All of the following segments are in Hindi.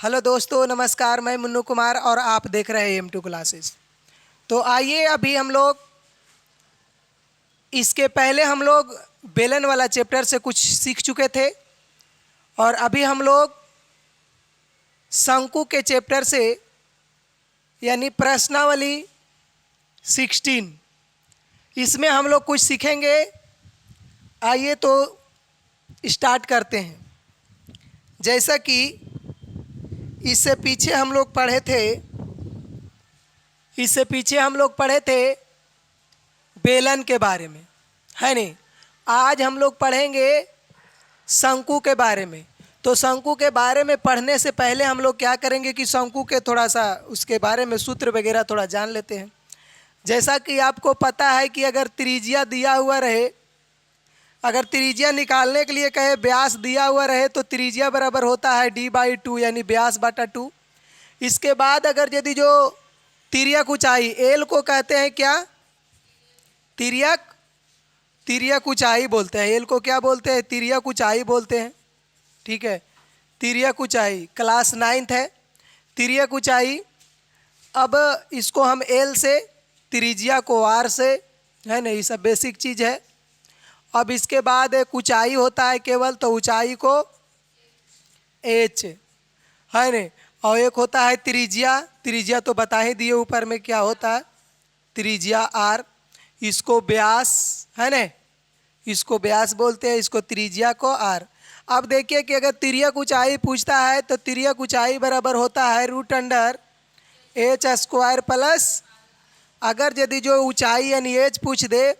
हेलो दोस्तों, नमस्कार। मैं मुन्नू कुमार और आप देख रहे हैं M2 क्लासेस। तो आइए, अभी हम लोग इसके पहले हम लोग बेलन वाला चैप्टर से कुछ सीख चुके थे और अभी हम लोग शंकु के चैप्टर से यानी प्रश्नावली 16 इसमें हम लोग कुछ सीखेंगे। आइए तो स्टार्ट करते हैं। जैसा कि इससे पीछे हम लोग पढ़े थे बेलन के बारे में, है नहीं। आज हम लोग पढ़ेंगे शंकु के बारे में। तो शंकु के बारे में पढ़ने से पहले हम लोग क्या करेंगे कि शंकु के थोड़ा सा उसके बारे में सूत्र वगैरह थोड़ा जान लेते हैं। जैसा कि आपको पता है कि अगर त्रिज्या दिया हुआ रहे, अगर त्रिज्या निकालने के लिए कहे व्यास दिया हुआ रहे तो त्रिज्या बराबर होता है d/2 यानी व्यास बटा 2। इसके बाद अगर यदि जो तिर्यक ऊंचाई एल को कहते हैं क्या, तिर्यक ऊंचाई बोलते हैं। एल को क्या बोलते हैं? तिर्यक ऊंचाई बोलते हैं। ठीक है, तिर्यक ऊंचाई क्लास 9th है तिर्यक ऊंचाई। अब इसको हम एल से, त्रिज्या को आर से, है ना, ये सब बेसिक चीज़ है। अब इसके बाद एक ऊंचाई होता है केवल, तो ऊंचाई को एच, है ना। और एक होता है त्रिज्या, त्रिज्या तो बता ही दिए ऊपर में क्या होता है, त्रिज्या आर। इसको व्यास, है ना, इसको व्यास बोलते हैं, इसको त्रिज्या को आर। अब देखिए कि अगर तिर्यक ऊंचाई पूछता है तो तिर्यक ऊंचाई बराबर होता है √h² प्लस, अगर यदि जो ऊंचाई यानी एच पूछ दे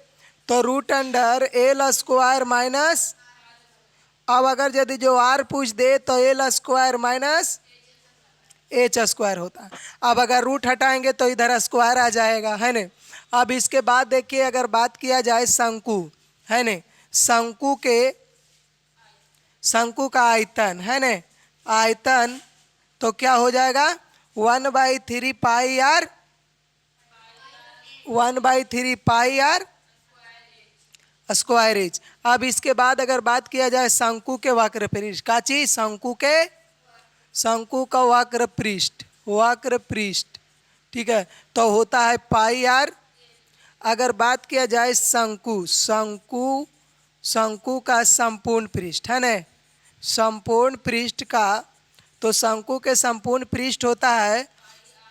तो √L² माइनस, अब अगर यदि जो आर पूछ दे तो L² माइनस h² होता है। अब अगर रूट हटाएंगे तो इधर स्क्वायर आ जाएगा, है ना। अब इसके बाद देखिए, अगर बात किया जाए शंकु, है ना, शंकु का आयतन, है ना, आयतन तो क्या हो जाएगा 1/3 pi r, 1/3 pi r square h. अब इसके बाद अगर बात किया जाए शंकु के वक्र पृष्ठ का चीज, शंकु का वक्र पृष्ठ, ठीक है, तो होता है पाई आर। अगर बात किया जाए शंकु का संपूर्ण पृष्ठ, है ना, संपूर्ण पृष्ठ का, तो शंकु के संपूर्ण पृष्ठ होता है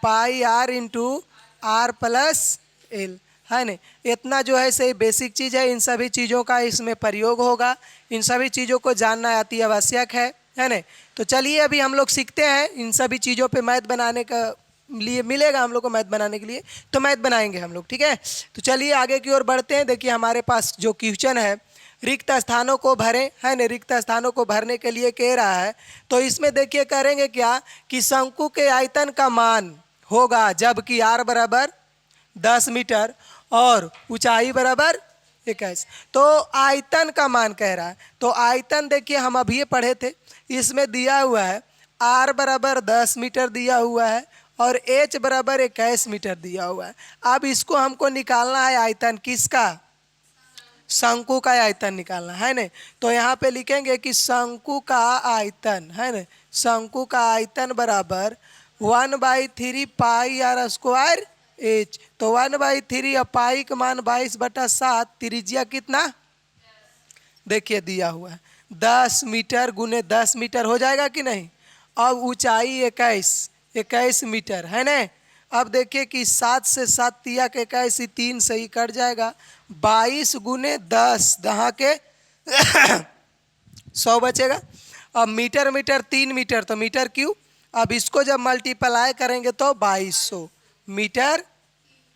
pi r into r plus l, है ना। इतना जो है सही बेसिक चीज़ है। इन सभी चीज़ों का इसमें प्रयोग होगा, इन सभी चीज़ों को जानना अति आवश्यक है ना। तो चलिए अभी हम लोग सीखते हैं। इन सभी चीज़ों पे मैथ बनाने का लिए मिलेगा हम लोग को, मैथ बनाने के लिए तो मैथ बनाएंगे हम लोग, ठीक है। तो चलिए आगे की ओर बढ़ते हैं। देखिए हमारे पास जो क्वेश्चन है, रिक्त स्थानों को भरें, है ना। रिक्त स्थानों को भरने के लिए कह रहा है, तो इसमें देखिए करेंगे क्या कि शंकु के आयतन का मान होगा जबकि आर बराबर 10 मीटर और ऊंचाई बराबर 21। तो आयतन का मान कह रहा है, तो आयतन देखिए हम अभी पढ़े थे, इसमें दिया हुआ है आर बराबर 10 मीटर दिया हुआ है और एच बराबर 21 मीटर दिया हुआ है। अब इसको हमको निकालना है आयतन किसका, शंकु का आयतन निकालना है ना। तो यहाँ पे लिखेंगे कि शंकु का आयतन, है ना, शंकु का आयतन बराबर 1/3 पाई आर स्क्वायर एच। तो 1/3 और पाई का मान 22/7, त्रिज्या कितना देखिए दिया हुआ है 10 मीटर गुने 10 मीटर हो जाएगा कि नहीं। अब ऊंचाई 21 मीटर, है ना। अब देखिए कि 7 से 7 तिया के 21, 3 से ही कट जाएगा, 22 गुने 10 दहा के 100 बचेगा। अब मीटर 3 मीटर तो मीटर क्यूब। अब इसको जब मल्टीप्लाई करेंगे तो 2200 मीटर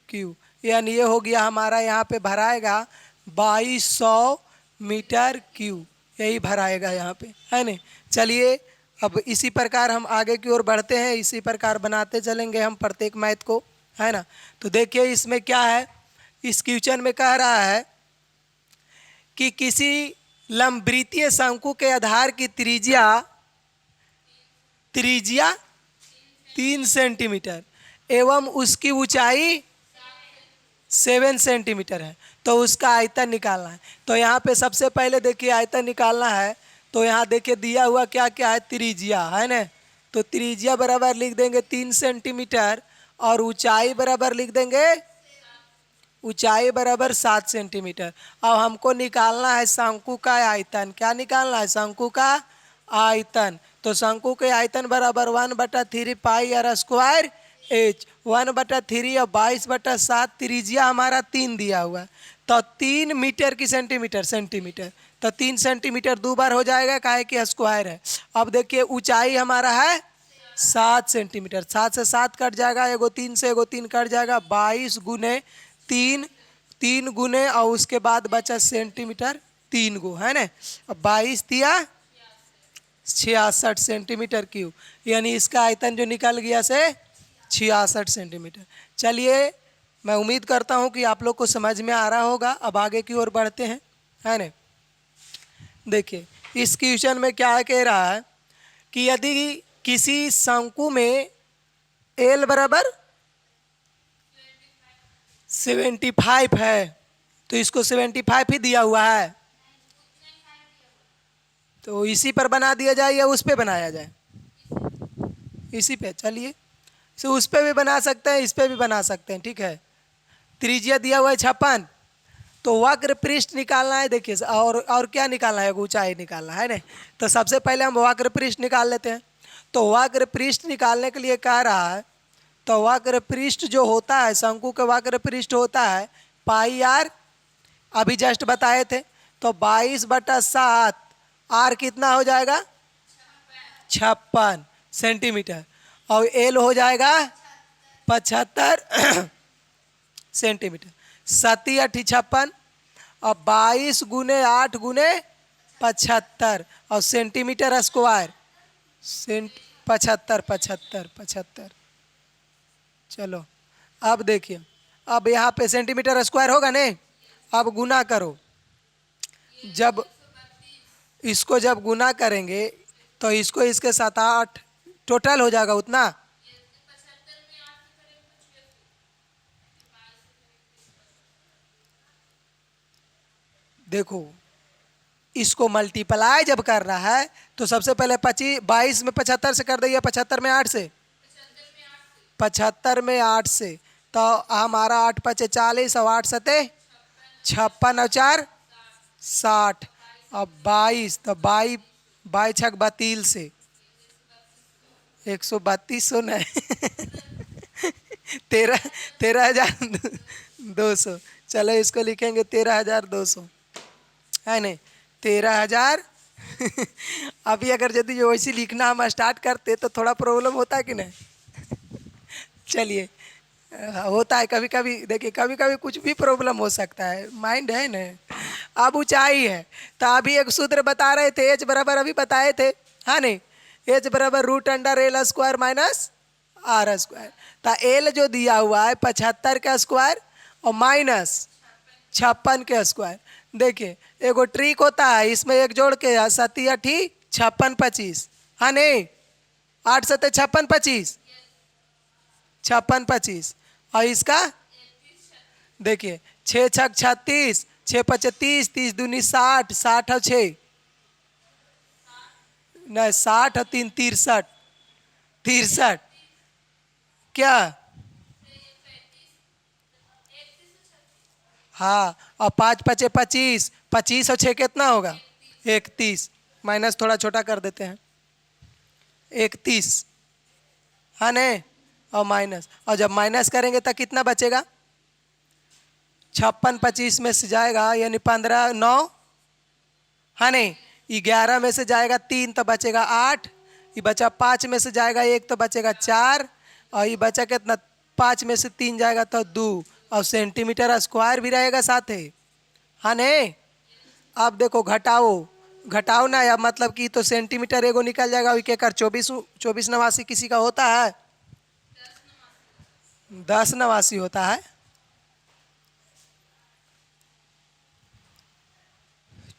क्यूब, यानी ये हो गया हमारा, यहाँ पे भराएगा 2200 मीटर क्यूब, यही भराएगा यहाँ पे, है ना। चलिए अब इसी प्रकार हम आगे की ओर बढ़ते हैं, इसी प्रकार बनाते चलेंगे हम प्रत्येक मैथ को, है ना। तो देखिए इसमें क्या है, इस क्वेश्चन में कह रहा है कि किसी लंबवृत्तीय शंकु के आधार की त्रिज्या 3 सेंटीमीटर एवं उसकी ऊंचाई 7 सेंटीमीटर है, तो उसका आयतन निकालना है। तो यहाँ पे सबसे पहले देखिए आयतन निकालना है, तो यहाँ देखिए दिया हुआ क्या क्या है, त्रिज्या, है ना, तो त्रिज्या बराबर लिख देंगे 3 सेंटीमीटर और ऊंचाई बराबर लिख देंगे, ऊंचाई बराबर 7 सेंटीमीटर। अब हमको निकालना है शंकु का आयतन। क्या निकालना है? शंकु का आयतन। तो शंकु के आयतन बराबर 1/3 पाई आर स्क्वायर एच। 1/3 और 22/7 त्रिज्या हमारा 3 दिया हुआ है, तो 3 मीटर की सेंटीमीटर, सेंटीमीटर तो 3 सेंटीमीटर 2 बार हो जाएगा, काहे कि स्क्वायर है। अब देखिए ऊंचाई हमारा है 7 सेंटीमीटर, 7 से 7 कट जाएगा, एगो 3 से एगो 3 कट जाएगा, 22 गुने 3, 3 गुने और उसके बाद बचा सेंटीमीटर 3 गो है ना। अब 22 दिया 66 सेंटीमीटर क्यूब, यानी इसका आयतन जो निकल गया से 66 सेंटीमीटर। चलिए मैं उम्मीद करता हूँ कि आप लोग को समझ में आ रहा होगा। अब आगे की ओर बढ़ते हैं, है ना। देखिए इस क्वेश्चन में क्या कह रहा है कि यदि किसी शंकु में एल बराबर 75 है, तो इसको 75 ही दिया हुआ है, तो इसी पर बना दिया जाए या उस पे बनाया जाए? इसी पे। चलिए तो उस पे भी बना सकते हैं, इस पे भी बना सकते हैं, ठीक है। त्रिज्या दिया हुआ है 56, तो वक्र पृष्ठ निकालना है। देखिए और क्या निकालना है? ऊंचाई निकालना है ना। तो सबसे पहले हम वक्र पृष्ठ निकाल लेते हैं। तो वक्र पृष्ठ निकालने के लिए कह रहा है, तो वक्र पृष्ठ जो होता है, शंकु का वक्र पृष्ठ होता है पाई आर, अभी जस्ट बताए थे। तो 22/7, आर कितना हो जाएगा? 56 सेंटीमीटर, और एल हो जाएगा 75 सेंटीमीटर। 7 × 8 = 56 और 22 गुने 8 गुने 75 और सेंटीमीटर स्क्वायर 75। चलो अब देखिए, अब यहाँ पे सेंटीमीटर स्क्वायर होगा नहीं। अब गुना करो, जब इसको जब गुना करेंगे तो इसको इसके साथ 8 टोटल हो जाएगा उतना। देखो इसको मल्टीप्लाई जब कर रहा है तो सबसे पहले 22 में 75 से कर दिया, 75 में 8 से, 75 में 8 से, तो हमारा 8 × 5 = 40 और 8 × 7 = 56 और 4 = 60 और 22, तो 22 6 32 से 132 नहीं 13,200। चलो इसको लिखेंगे 13,200, है नहीं 13,000। अभी अगर यदि वैसे लिखना हम स्टार्ट करते तो थोड़ा प्रॉब्लम होता है कि नहीं? चलिए होता है कभी कभी। देखिए कभी कभी कुछ भी प्रॉब्लम हो सकता है, माइंड है ना। अब ऊंचाई है, तो अभी एक सूत्र बता रहे थे, एच बराबर अभी बताए थे, हाँ नहीं, एच बराबर √L² - R²। तो एल जो दिया हुआ है 75 का स्क्वायर और माइनस 56 के स्क्वायर। देखिए एगो ट्रिक होता है, इसमें एक जोड़ के 7 × 8 = 56 25, हाँ नहीं 8 × 7 = 56 25, 56 25 और इसका देखिए 6 × 6 = 36, 6 × 5 = 30, 30 दूनी 60, 60 और 6 नहीं 60 और 3 63, 63 क्या? हाँ, और 5 × 5 = 25, 25 और 6 कितना होगा? 31, माइनस थोड़ा छोटा कर देते हैं 31, हाँ नहीं, और माइनस, और जब माइनस करेंगे तो कितना बचेगा? 56 25 में से जाएगा यानी 15 9, हाँ नहीं 11 में से जाएगा 3 तो बचेगा 8, ये बचा 5 में से जाएगा 1 तो बचेगा 4, और ये बचा कितना? 5 में से 3 जाएगा तो 2, और सेंटीमीटर स्क्वायर भी रहेगा साथ ही, हाँ नहीं। अब देखो घटाओ ना, या मतलब कि तो सेंटीमीटर एगो निकल जाएगा, के कर 24 89 किसी का होता है 10 89 होता है।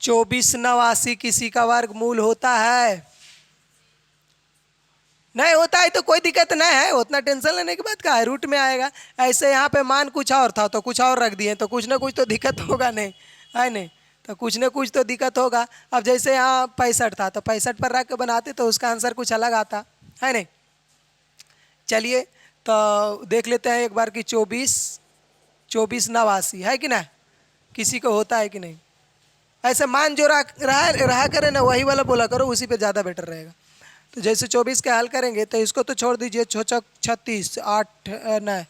24 89 किसी का वर्गमूल होता है, नहीं होता है तो कोई दिक्कत नहीं है, उतना टेंशन लेने की बात का है, रूट में आएगा। ऐसे यहाँ पे मान कुछ और था तो कुछ और रख दिए, तो कुछ ना कुछ तो दिक्कत होगा नहीं, है नहीं, तो कुछ ना कुछ तो दिक्कत होगा। अब जैसे यहाँ 65 था तो 65 पर रख के बनाते तो उसका आंसर कुछ अलग आता, है नहीं। चलिए तो देख लेते हैं एक बार कि 24 है कि ना, किसी को होता है कि नहीं। ऐसे मान जो रहा करे ना वही वाला बोला करो, उसी पे ज़्यादा बेटर रहेगा। तो जैसे 24 के हल करेंगे तो इसको तो छोड़ दीजिए, 36, 8 न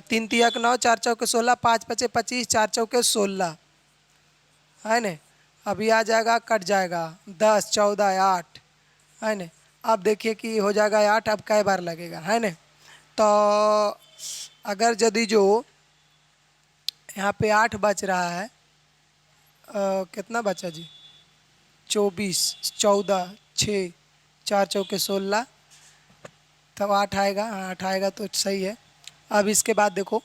3 तियक 9, 4 चौके 16, 5 पचे 25, 4 चौके 16 है न। अभी आ जाएगा, कट जाएगा 10, 14, 8 है न। अब देखिए कि हो जाएगा 8, अब कई बार लगेगा है न। तो अगर यदि जो यहाँ पे 8 बच रहा है, कितना बचा जी, 24, 14, 6, 4 चौके 16, तब 8 आएगा। 8 आएगा तो सही है। अब इसके बाद देखो,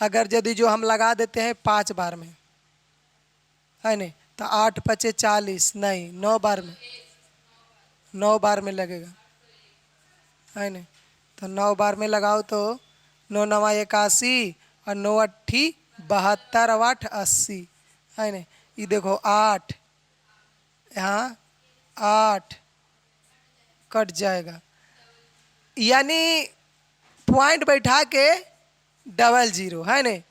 अगर यदि जो हम लगा देते हैं 5 बार में है नहीं, तो 8 पचे 40, नहीं 9 बार में, 9 बार में लगेगा है नहीं। तो 9 बार में लगाओ तो 9 9 81 और 9 8 72 और 8 80 है नहीं। ये देखो 8, यहाँ 8 कट जाएगा, यानी पॉइंट बैठा के 00 है नहीं।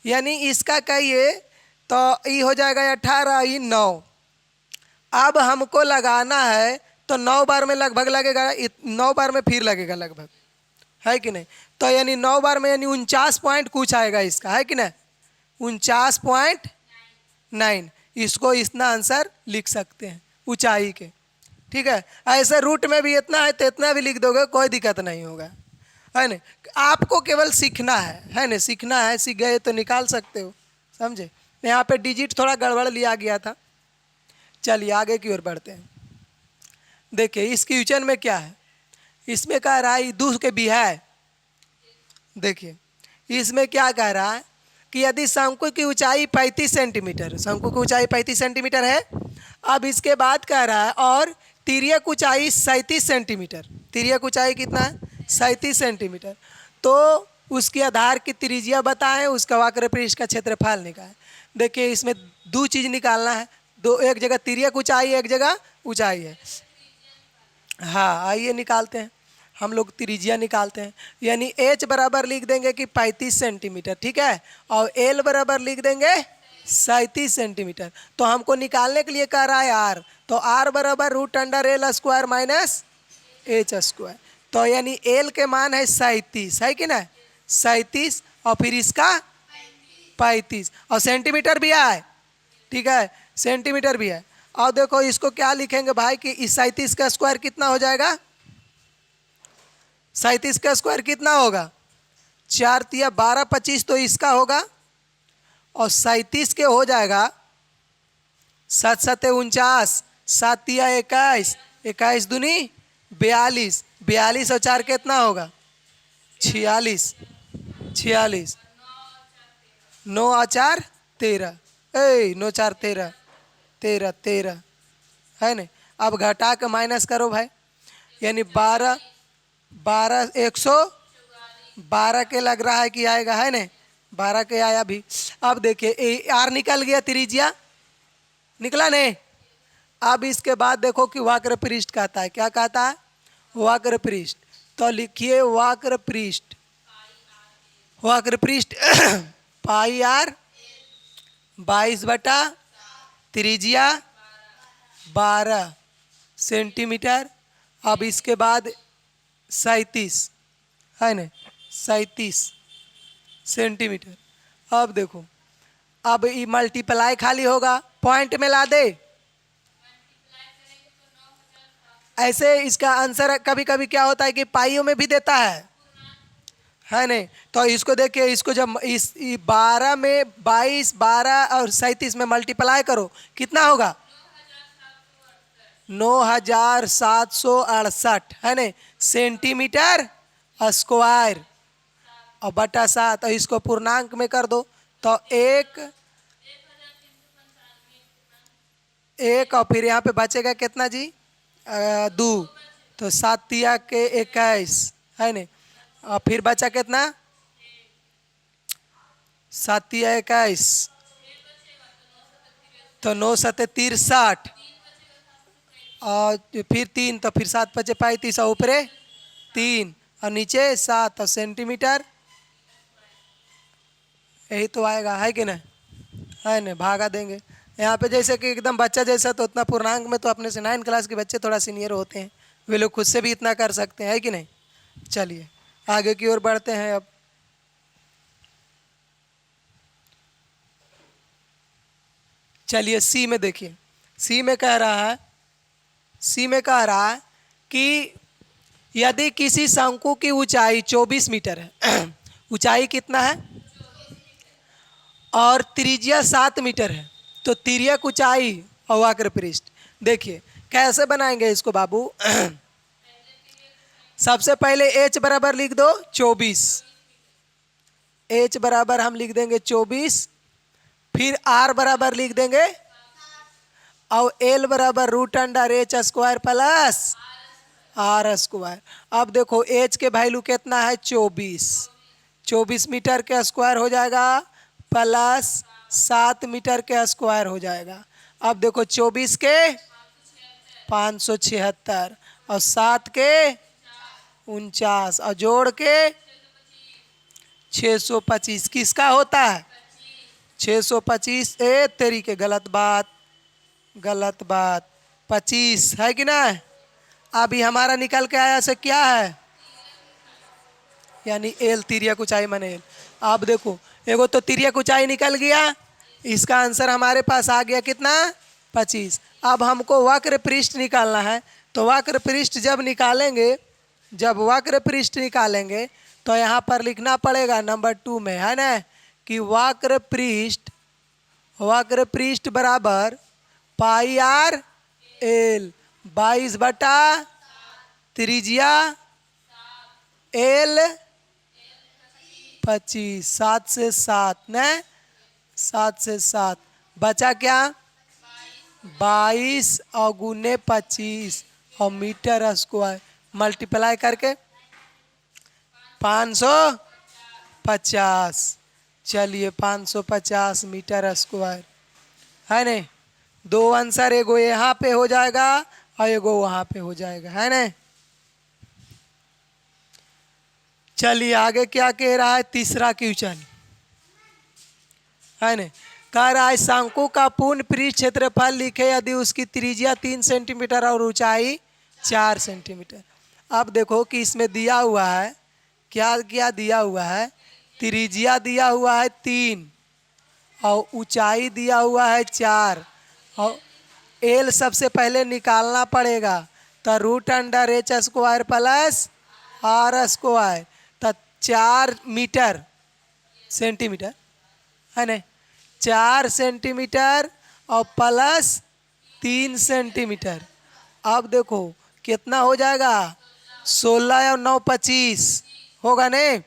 यानी इसका कहिए तो ये हो जाएगा 18, ये 9। अब हमको लगाना है तो 9 बार में लगभग लगेगा, 9 बार में फिर लगेगा लगभग, है कि नहीं। तो यानी 9 बार में यानी 49 पॉइंट कुछ आएगा इसका, है कि नहीं, 49.9। इसको इतना आंसर लिख सकते हैं ऊंचाई के, ठीक है। ऐसे रूट में भी इतना है तो इतना भी लिख दोगे, कोई दिक्कत नहीं होगा, है ना। आपको केवल सीखना है ना, सीखना है, सीख गए तो निकाल सकते हो, समझे। यहाँ पे डिजिट थोड़ा गड़बड़ लिया गया था। चलिए आगे की ओर बढ़ते हैं। देखिए इस क्वेश्चन में क्या है, इसमें कह रहा है दूर के भी है। देखिए इसमें क्या कह रहा है कि यदि शंकु की ऊंचाई 35 सेंटीमीटर, शंकु की ऊंचाई 35 सेंटीमीटर है। अब इसके बाद कह रहा है और तिर्यक ऊंचाई 37 सेंटीमीटर, तिर्यक ऊंचाई कितना है, 37 सेंटीमीटर। तो उसके आधार की त्रिज्या बताएं, उसका वक्र पृष्ठ का क्षेत्रफल निकालें। देखिए इसमें दो चीज़ निकालना है, दो, एक जगह तिर्यक ऊंचाई, एक जगह ऊंचाई है। हाँ आइए निकालते हैं, हम लोग त्रिज्या निकालते हैं। यानी h बराबर लिख देंगे कि 35 सेंटीमीटर, ठीक है, और l बराबर लिख देंगे 37 सेंटीमीटर। तो हमको निकालने के लिए कह रहा है r, तो r बराबर √√l² माइनस h²। तो यानी l के मान है 37, है कि ना, 37, और फिर इसका 35, और सेंटीमीटर भी है, ठीक है, सेंटीमीटर भी है। और देखो इसको क्या लिखेंगे भाई कि इस 37 का स्क्वायर कितना हो जाएगा, 37 का स्क्वायर कितना होगा, 4 तिया 12, 25 तो इसका होगा, और 37 के हो जाएगा 7 7 49, 7 तिया 21, 21 दूनी 42, 42 और 4 कितना होगा, 46, 46, 9 और 4 13, 9 4 13, 13 13 है ना। अब घटा के माइनस करो भाई, यानी 12 12 112 के लग रहा है कि आएगा, है ना, 12 के आया भी। अब देखिए आर निकल गया, त्रिज्या निकला नहीं। अब इसके बाद देखो कि वक्र पृष्ठ कहता है, क्या कहता है, वक्र पृष्ठ। तो लिखिए वक्र पृष्ठ, वक्र पृष्ठ पाई आर 22 बटा त्रिज्या 12 सेंटीमीटर। अब इसके बाद 37 है ना, 37 सेंटीमीटर। अब देखो, अब ये मल्टीप्लाई खाली होगा, पॉइंट में ला दे। ऐसे इसका आंसर कभी कभी क्या होता है कि पाइयों में भी देता है नहीं। तो इसको देखिए, इसको जब इस 12 में 22, 12 और 37 में मल्टीप्लाई करो, कितना होगा, 9768 है ना, सेंटीमीटर स्क्वायर, और बटा 7, और इसको पूर्णांक में कर दो तो एक और फिर यहाँ पे बचेगा कितना जी, 2, तो 7 तिया के 21 है ना, और फिर बचा कितना, 7 तिया 21, तो 9 7 63, और फिर 3 तो फिर 7 पचे 35 और ऊपरे 3 और नीचे 7 और सेंटीमीटर, यही तो आएगा, है कि नहीं? है नहीं, भागा देंगे यहाँ पे जैसे कि एकदम बच्चा जैसा, तो उतना पूर्णांक में तो अपने से 9 क्लास के बच्चे थोड़ा सीनियर होते हैं, वे लोग खुद से भी इतना कर सकते हैं, है कि नहीं? चलिए आगे की ओर बढ़ते हैं। अब चलिए सी में देखिए, सी में कह रहा है, सी में कह रहा है कि यदि किसी शंकु की ऊंचाई 24 मीटर है ऊंचाई कितना है और त्रिज्या 7 मीटर है, तो तिर्यक ऊंचाई और वक्र पृष्ठ। देखिए कैसे बनाएंगे इसको बाबू सबसे पहले h बराबर लिख दो 24, h बराबर हम लिख देंगे 24, फिर r बराबर लिख देंगे और l बराबर √h² प्लस r स्क्वायर। अब देखो h के वैल्यू कितना है 24, 24 मीटर के स्क्वायर हो जाएगा प्लस 7 मीटर के स्क्वायर हो जाएगा। अब देखो 24 के 576 और 7 के 49 और जोड़ के 625 किसका होता है 625। ए तेरी के गलत बात, गलत बात, 25 है कि ना। अभी हमारा निकल के आया से क्या है, यानी एल तिर्यक ऊंचाई माने एल। अब देखो एगो तो तिर्यक ऊंचाई निकल गया, इसका आंसर हमारे पास आ गया कितना 25। अब हमको वक्र पृष्ठ निकालना है, तो वक्र पृष्ठ जब निकालेंगे, जब वक्र पृष्ठ निकालेंगे तो यहाँ पर लिखना पड़ेगा नंबर 2 में, है ना, कि वक्र पृष्ठ बराबर पाई आर एल 22 बटा त्रिज्या एल 25, 7 से 7 न 7 से 7 बचा क्या 22 और गुने 25 और मीटर स्क्वायर मल्टीप्लाई करके 550। चलिए 550 मीटर स्क्वायर, है नहीं। दो आंसर, एगो यहाँ पे हो जाएगा और एगो वहाँ पे हो जाएगा, है ना। चलिए आगे क्या कह रहा है, तीसरा क्वेश्चन है ना। कह रहा है शंकु का पूर्ण पृष्ठ क्षेत्रफल लिखे यदि उसकी त्रिज्या 3 सेंटीमीटर और ऊंचाई 4 सेंटीमीटर। अब देखो कि इसमें दिया हुआ है, क्या क्या दिया हुआ है, त्रिज्या दिया हुआ है 3 और ऊंचाई दिया हुआ है 4 और एल सबसे पहले निकालना पड़ेगा, तो √h² प्लस r स्क्वायर, तो 4 मीटर सेंटीमीटर, है ना, 4 सेंटीमीटर और प्लस 3 सेंटीमीटर। अब देखो कितना हो जाएगा 16 और 9 25 होगा नहीं,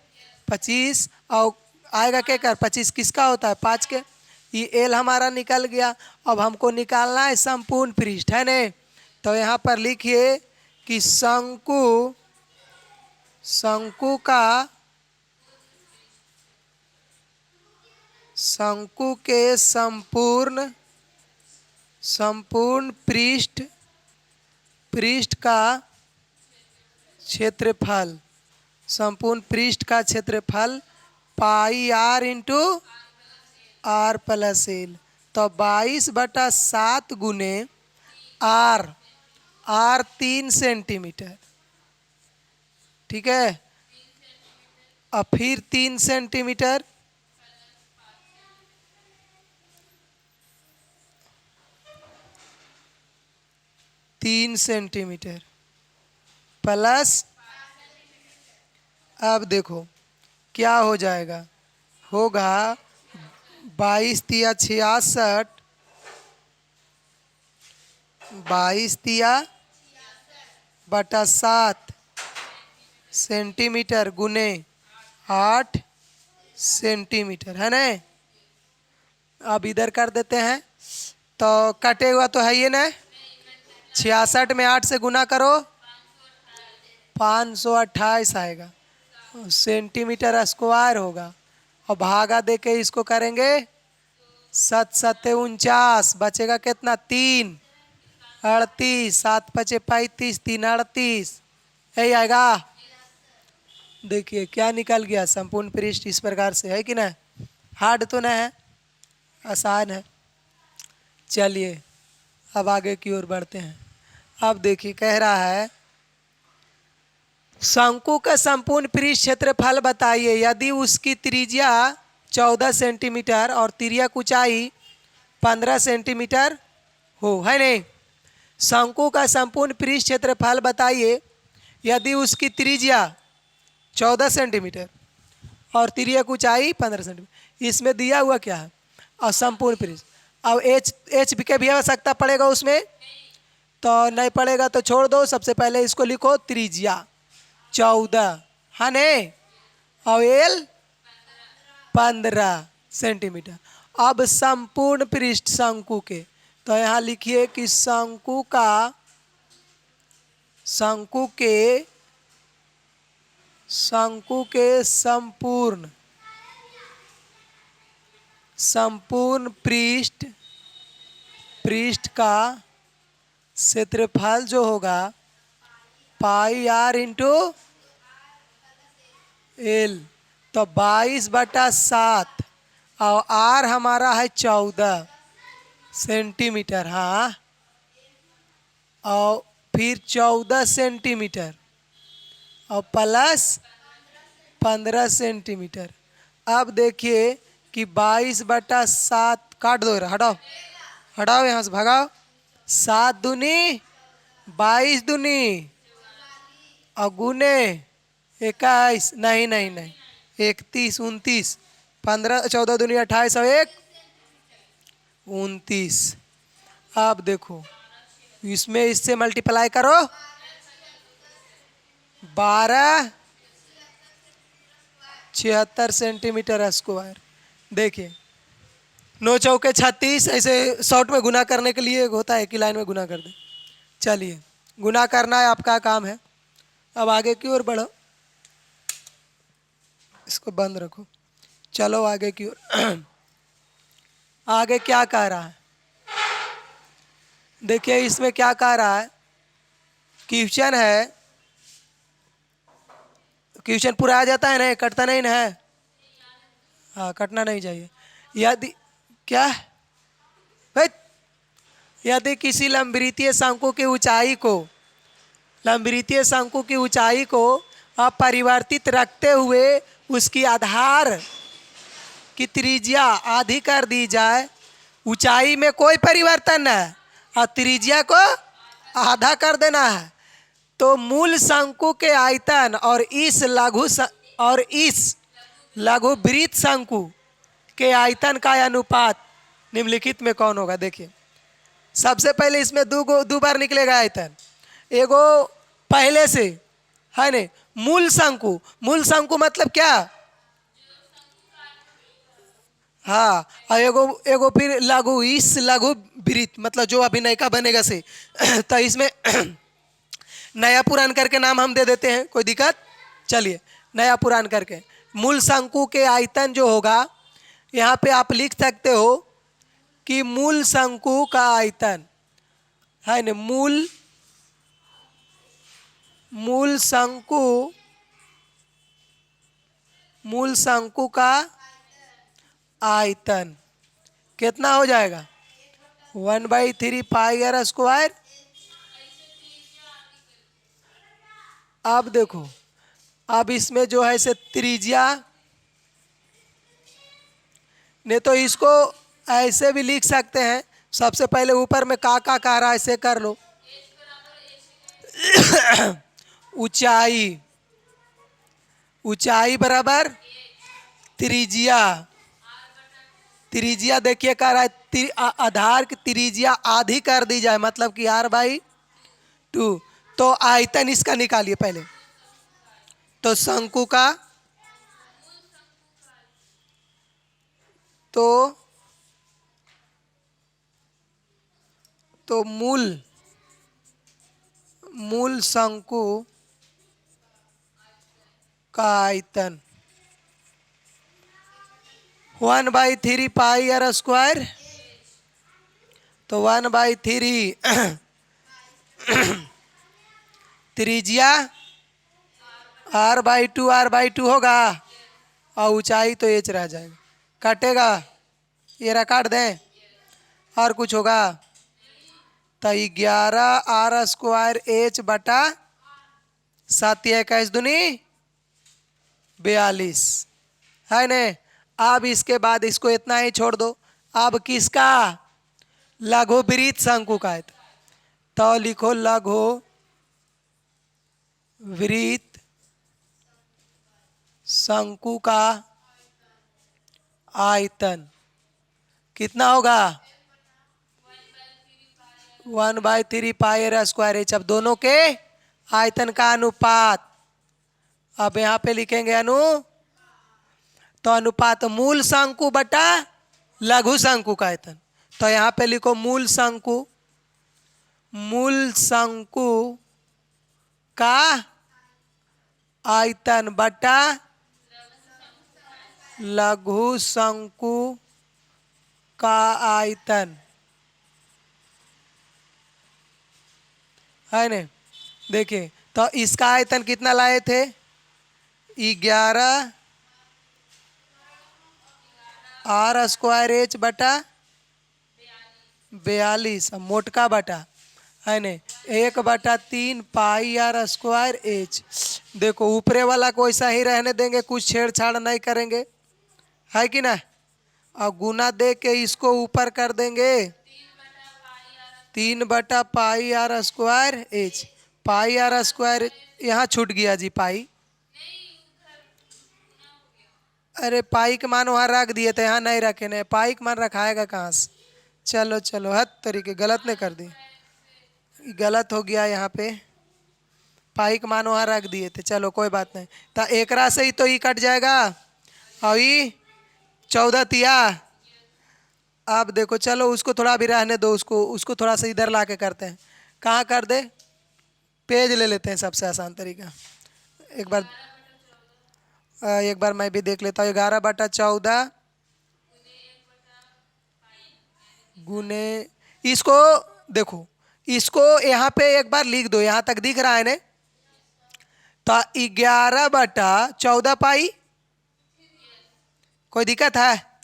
25 और आएगा क्या कर 25 किसका होता है 5 के, ये एल हमारा निकल गया। अब हमको निकालना है संपूर्ण पृष्ठ, है ना, तो यहाँ पर लिखिए कि शंकु के संपूर्ण पृष्ठ का क्षेत्रफल, संपूर्ण पृष्ठ का क्षेत्रफल pi r into r plus l, तो 22 बटा 7 गुने आर 3 सेंटीमीटर, ठीक है, और फिर 3 सेंटीमीटर, प्लस, अब देखो क्या हो जाएगा, होगा 22 तिया 66, 22 तिया बटा 7 सेंटीमीटर गुने 8 सेंटीमीटर, है ना। अब इधर कर देते हैं, तो कटे हुआ तो है ये ना, 66 में 8 से गुना करो 528 आएगा, सेंटीमीटर स्क्वायर होगा, और भागा दे के इसको करेंगे 7 7 49, बचेगा कितना 3, 38, 7 पचे 35, 3 38, यही आएगा। देखिए क्या निकल गया, संपूर्ण पृष्ठ इस प्रकार से है कि ना। हार्ड तो नहीं है, आसान है। चलिए अब आगे की ओर बढ़ते हैं। अब देखिए कह रहा है शंकु का संपूर्ण पृष्ठ क्षेत्रफल बताइए यदि उसकी त्रिज्या 14 सेंटीमीटर और तिर्यक ऊंचाई 15 सेंटीमीटर हो, है नहीं। शंकु का संपूर्ण पृष्ठ क्षेत्रफल बताइए यदि उसकी त्रिज्या 14 सेंटीमीटर और तिर्यक ऊंचाई 15 सेंटीमीटर। इसमें दिया हुआ क्या है, और संपूर्ण पृष्ठ। अब एच के भी आवश्यकता पड़ेगा उसमें, तो नहीं पड़ेगा तो छोड़ दो। सबसे पहले इसको लिखो त्रिज्या 14 है नहीं, और एल 15 सेंटीमीटर। अब संपूर्ण पृष्ठ शंकु के, तो यहाँ लिखिए कि शंकु के संपूर्ण पृष्ठ का क्षेत्रफल जो होगा पाई आर इंटू एल, तो 22/7 और आर हमारा है 14 सेंटीमीटर। हाँ, और फिर 14 सेंटीमीटर और प्लस 15 सेंटीमीटर। अब देखिए कि 22/7 काट दो, हटाओ यहाँ से, भगाओ। 7 दूनी 22 दूनी और गुने 21, नहीं 31, 29, 15, 14 दूनी 28 और 1 29। अब देखो इसमें इससे मल्टीप्लाई करो, 12 76 सेंटीमीटर स्क्वायर। देखिए 9 चौके 36, ऐसे शॉर्ट में गुना करने के लिए होता है कि लाइन में गुना कर दे। चलिए गुना करना है आपका काम है। अब आगे की ओर बढ़ो, इसको बंद रखो। चलो आगे की ओर। आगे क्या कह रहा है, देखिए इसमें क्या कह रहा है। क्वेश्चन है, क्वेश्चन पूरा आ जाता है ना, कटता नहीं ना है। हाँ, कटना नहीं चाहिए। यदि क्या है, यदि किसी लंबवृत्तीय शंकु की ऊंचाई को अपरिवर्तित रखते हुए उसकी आधार की त्रिज्या आधी कर दी जाए, ऊंचाई में कोई परिवर्तन है और त्रिज्या को आधा कर देना है, तो मूल शंकु के आयतन और इस लघु वृत्त शंकु के आयतन का अनुपात निम्नलिखित में कौन होगा। देखिए सबसे पहले इसमें दो बार निकलेगा आयतन। एगो पहले से है ने मूल शंकु मतलब क्या, हाँ, और एगो फिर लघु वृत्त मतलब जो अभी नयका बनेगा से। तो इसमें नया पुरान करके नाम हम दे देते हैं, कोई दिक्कत। चलिए नया पुरान करके मूल शंकु के आयतन जो होगा, यहाँ पे आप लिख सकते हो कि मूल शंकु का आयतन है न, मूल शंकु का आयतन कितना हो जाएगा, 1/3 पाई आर स्क्वायर। अब देखो, अब इसमें जो है से त्रिज्या नहीं, तो इसको ऐसे भी लिख सकते हैं। सबसे पहले ऊपर में का कह रहा है ऐसे कर लो। ऊंचाई बराबर त्रिज्या देखिए कह रहा है आधार की त्रिज्या आधी कर दी जाए, मतलब कि r/2। तो आयतन इसका निकालिए पहले। तो शंकु का तो मूल शंकु का आयतन 1/3 पाई आर स्क्वायर। तो 1/3 त्रिज्या r/2 होगा और ऊंचाई तो h रह जाएगा, काटेगा, ये रहा काट दें, और कुछ होगा तो 11r² h बटा 7 21 दूनी 42 है ने। अब इसके बाद इसको इतना ही छोड़ दो। अब किसका? लघु वृत्त शंकु का है, तो लिखो लघु वृत्त शंकु का आयतन कितना होगा? 1/3 पाई r² h। अब दोनों के आयतन का अनुपात, अब यहाँ पे लिखेंगे तो अनुपात मूल शंकु बटा लघु शंकु का आयतन। तो यहाँ पे लिखो मूल शंकु का आयतन बटा लघु शंकु का आयतन, है ने। देखिए तो इसका आयतन कितना लाए थे? 11 r² h बटा 42, मोटका बटा, है ने, 1/3 पाई r² h। देखो ऊपरे वाला को ऐसा ही रहने देंगे, कुछ छेड़छाड़ नहीं करेंगे, है कि ना। और गुना दे के इसको ऊपर कर देंगे 3 पाई r² h। पाई r² यहाँ छूट गया जी पाई, अरे पाई के मान वहाँ रख दिए थे, यहाँ नहीं रखे नहीं, पाई के मान रखाएगा कहाँ से। चलो चलो हद तरीके गलत नहीं कर दी, गलत हो गया यहाँ पे, पाई के मान वहाँ रख दिए थे। चलो कोई बात नहीं, तो एकरा से ही तो ये कट जाएगा और ये 14 तिया। अब देखो चलो उसको थोड़ा भी रहने दो, उसको थोड़ा सा इधर ला के करते हैं। कहाँ कर दे? पेज ले लेते हैं, सबसे आसान तरीका। एक बार मैं भी देख लेता हूँ। 11/14 गुने, इसको देखो, इसको यहाँ पे एक बार लिख दो, यहाँ तक दिख रहा है ने। तो 11/14 पाई, कोई दिक्कत है?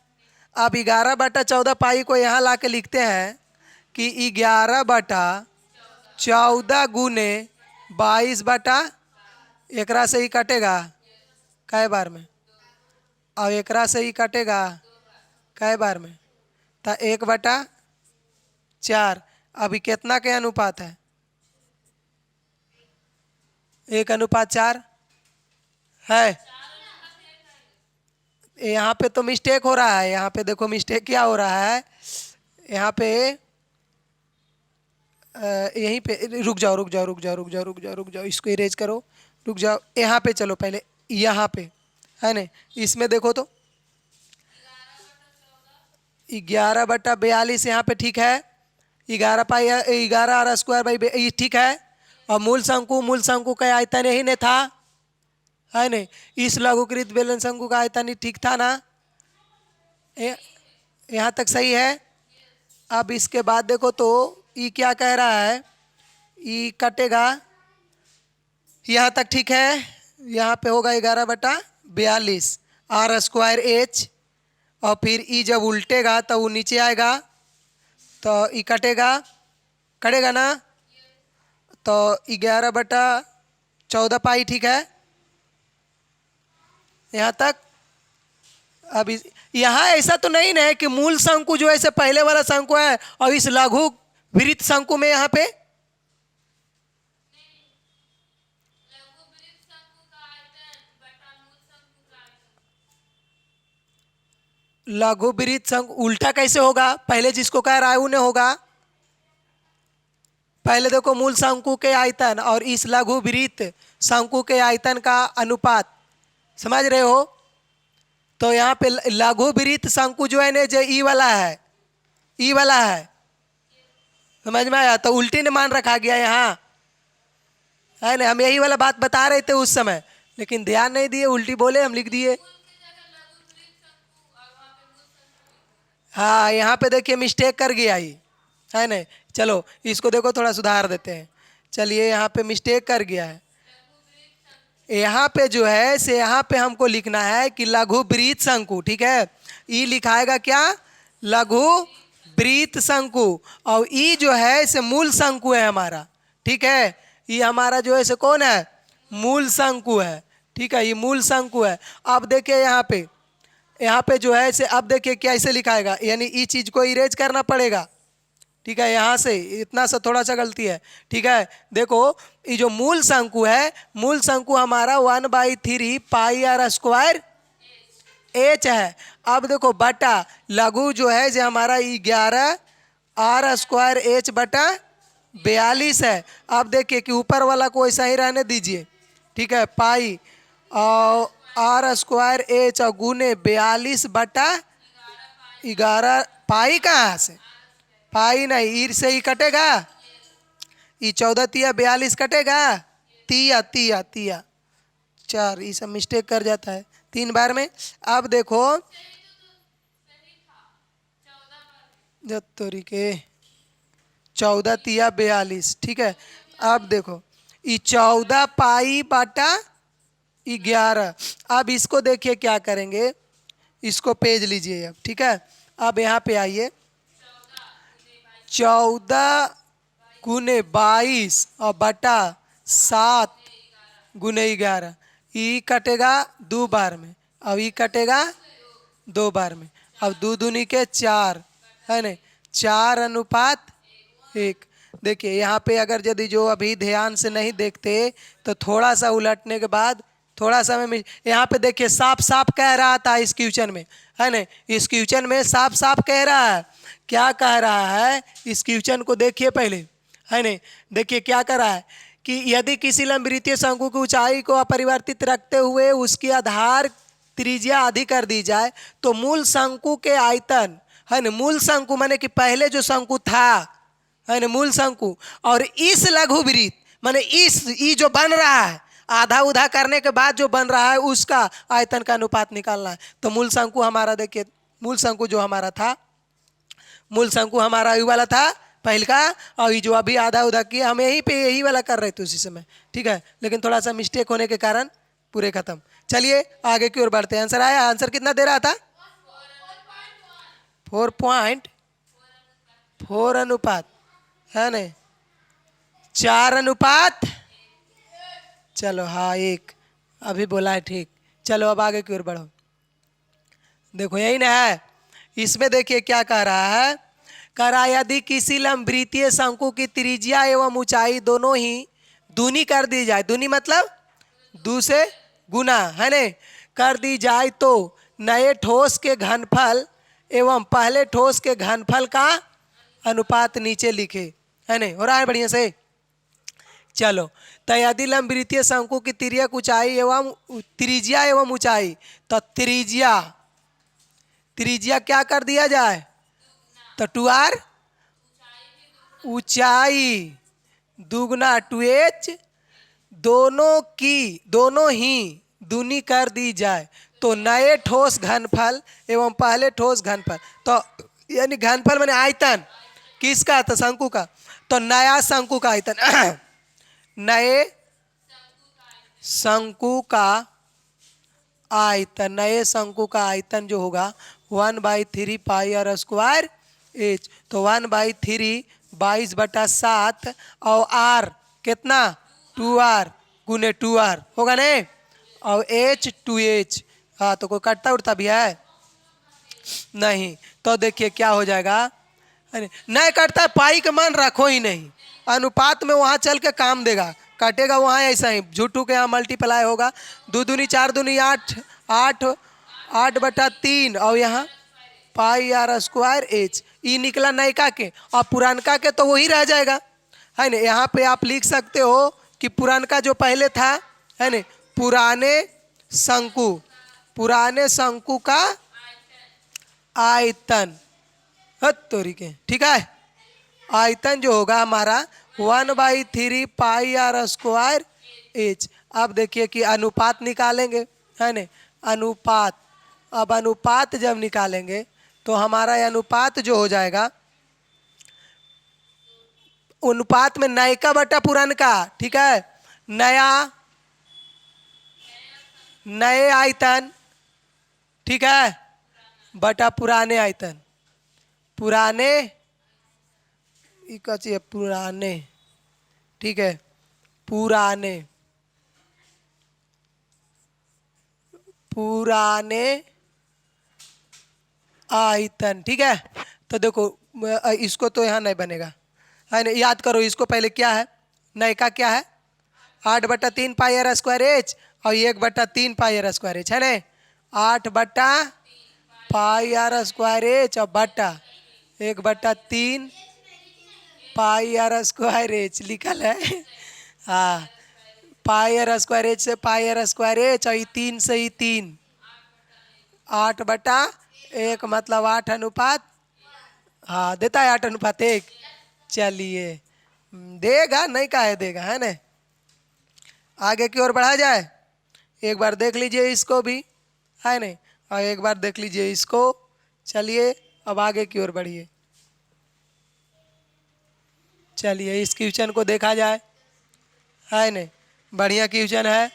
अब 11/14 पाई को यहाँ ला के लिखते हैं कि 11/14 गुने 22 एकरा से ही कटेगा कै बार में, और एकरा से ही कटेगा कै बार में, तो 1/4। अभी कितना के अनुपात है? 1/4 है। यहाँ पे तो मिस्टेक हो रहा है, यहाँ पे देखो मिस्टेक क्या हो रहा है, यहाँ पे यहीं पे रुक जाओ, इसको इरेज करो, रुक जाओ, यहाँ पे चलो पहले, यहाँ पे है ना, इसमें देखो तो 11/42 यहाँ पे ठीक है, 11 r² ठीक है। और मूल शंकु का आयतन यही नहीं था, है नहीं, इस लघुकृत बेलन शंकु का आयतन ही ठीक था ना, यहाँ तक सही है। अब इसके बाद देखो तो ये क्या कह रहा है, ये कटेगा, यहाँ तक ठीक है, यहाँ पे होगा 11/42 r² h, और फिर ई जब उल्टेगा तो वो नीचे आएगा, तो ई कटेगा ना, तो 11/14 पाई ठीक है यहाँ तक। अब यहाँ ऐसा तो नहीं है कि मूल शंकु जो ऐसे पहले वाला शंकु है और इस लघु वृत्त शंकु में यहाँ पे लघु वृत्त शंकु उल्टा कैसे होगा? पहले जिसको कह रहा है उन्हें होगा। पहले देखो मूल शंकु के आयतन और इस लघु वृत्त शंकु के आयतन का अनुपात, समझ रहे हो? तो यहाँ पे लघु वृत्त शंकु जो है ना, जो ई वाला है, समझ में आया? तो उल्टी ने मान रखा गया यहाँ, है ना। हम यही वाला बात बता रहे थे उस समय, लेकिन ध्यान नहीं दिए, उल्टी बोले, हम लिख दिए। हाँ यहाँ पे देखिए मिस्टेक कर गया ही, है ना। चलो इसको देखो थोड़ा सुधार देते हैं। चलिए यहाँ पे मिस्टेक कर गया है, यहाँ पे जो है से यहाँ पे हमको लिखना है कि लघु वृत्त शंकु, ठीक है। ई लिखाएगा क्या, लघु वृत्त शंकु, और ई जो है से मूल शंकु है हमारा, ठीक है। ये हमारा जो है से कौन है, मूल शंकु है, ठीक है, ये मूल शंकु है। अब देखिए यहाँ पे जो है से अब देखिए कैसे लिखाएगा, यानी ई चीज को इरेज करना पड़ेगा, ठीक है। यहाँ से इतना सा थोड़ा सा गलती है, ठीक है। देखो ये जो मूल शंकु है, मूल शंकु हमारा 1/3 पाई आर स्क्वायर एच है। अब देखो बटा लघु जो है जो हमारा 11 आर स्क्वायर एच बटा 42 है। अब देखिए कि ऊपर वाला को ऐसा ही रहने दीजिए, ठीक है, पाई और आर स्क्वायर एच और गुने 42 बटा 11, पाई कहाँ से, पाई नहीं, ईर से ही कटेगा, ये 14 तिया 42 कटेगा, तिया तिया तिया 4, ये सब मिस्टेक कर जाता है 3 बार में। अब देखो तरीके 14 तिया 42, ठीक है। अब देखो ये 14 पाई बटा 11। अब इसको देखिए क्या करेंगे, इसको पेज लीजिए अब, ठीक है। अब यहाँ पे आइए, 14 गुने 22 और बटा 7 गुने 11, ई कटेगा 2 बार में, अब ई कटेगा 2 बार में। अब 2 दूनी के 4 है ना, 4:1। देखिए यहाँ पे अगर यदि जो अभी ध्यान से नहीं देखते तो थोड़ा सा उलटने के बाद थोड़ा सा में यहाँ पे देखिए साफ साफ कह रहा था इस क्वेश्चन में, है ना, इस क्वेश्चन में साफ साफ कह रहा है। क्या कह रहा है, इस क्वेश्चन को देखिए पहले, है ना। देखिए क्या कह रहा है कि यदि किसी लंबवृत्तीय शंकु की ऊंचाई को अपरिवर्तित रखते हुए उसकी आधार त्रिज्या अधिक कर दी जाए तो मूल शंकु के आयतन, है ना, मूल शंकु माने कि पहले जो शंकु था, है ना, मूल शंकु, और इस लघु वृत्त माने इस ई जो बन रहा है आधा उधा करने के बाद जो बन रहा है उसका आयतन का अनुपात निकालना है। तो मूल शंकु हमारा देखिए, मूल शंकु जो हमारा था, मूल शंकु हमारा यही वाला था पहल का, और ये जो अभी आधा उधा किया हम यहीं पे यही वाला कर रहे थे उसी समय, ठीक है। लेकिन थोड़ा सा मिस्टेक होने के कारण पूरे खत्म। चलिए आगे की ओर बढ़ते हैं। आंसर आया, आंसर कितना दे रहा था, 4.4 अनुपात, है ना, 4 अनुपात, चलो हाँ 1 अभी बोला है, ठीक। चलो अब आगे की ओर बढ़ो, देखो यही ना है। इसमें देखिए क्या कह रहा है, कह रहा है यदि किसी लंबवृत्तीय शंकु की त्रिज्या एवं ऊंचाई दोनों ही दूनी कर दी जाए, दूनी मतलब 2 से गुना, है ना, कर दी जाए तो नए ठोस के घनफल एवं पहले ठोस के घनफल का अनुपात नीचे लिखे, है ना। हो रहा है बढ़िया से। चलो तो यदि लंबवृत्तीय शंकु की तिर्यक ऊंचाई एवं त्रिज्या एवं ऊंचाई, तो त्रिज्या क्या कर दिया जाए, तो 2r ऊंचाई दुगना 2h दोनों ही दूनी कर दी जाए तो नए ठोस घनफल एवं पहले ठोस घनफल, तो यानी घनफल माने आयतन किसका, तो शंकु का, तो नया शंकु का आयतन नए शंकु का आयतन, नए शंकु का आयतन जो होगा 1/3 पाई आर स्क्वायर एच। तो 1/3 22 बटा 7 और आर कितना 2r गुने 2r होगा नहीं, और h 2h, हाँ तो कोई कटता उड़ता भी है नहीं। तो देखिए क्या हो जाएगा, नहीं कटता, पाई का मान रखो ही नहीं, अनुपात में वहाँ चल के काम देगा, कटेगा वहाँ ऐसा ही, झूठू के यहाँ मल्टीप्लाई होगा, 2 दूनी 4 दूनी 8, 8/3 और यहाँ पाई आर स्क्वायर एच। ई निकला नयका के और पुरानका के तो वही रह जाएगा, है ना। यहाँ पे आप लिख सकते हो कि पुरानका जो पहले था, है ना, पुराने शंकु का आयतन, तोरीके, ठीक है। आयतन जो होगा हमारा 1/3 पाई आर स्क्वायर एच। अब देखिए कि अनुपात निकालेंगे, है ना, अनुपात। अब अनुपात जब निकालेंगे तो हमारा अनुपात जो हो जाएगा अनुपात में नयका बटा पुरानका, ठीक है। नया नए आयतन, ठीक है, बटा पुराने आयतन, पुराने चाहिए पुराने, ठीक है, पुराने पुराने आयतन, ठीक है। तो देखो इसको तो यहाँ नहीं बनेगा, है ना, याद करो इसको। पहले क्या है, नयका क्या है, 8/3 पाई आर स्क्वायर एच और 1/3 पाई आर स्क्वायर एच, है ना। 8 पाई आर स्क्वायर एच और बटा 1/3 पाई आर स्क्वायर एच लिखल है। हाँ, पाई आर स्क्वायर एच से पाई आर स्क्वायर एच और 3 से ही 3, 8/1 मतलब 8 अनुपात, हाँ देता है 8:1। चलिए देगा, नहीं काहे देगा, है ना। आगे की ओर बढ़ा जाए, एक बार देख लीजिए इसको भी, है नहीं, और एक बार देख लीजिए इसको। चलिए अब आगे की ओर बढ़िए। चलिए इस क्वेश्चन को देखा जाए, है नहीं, बढ़िया क्वेश्चन है।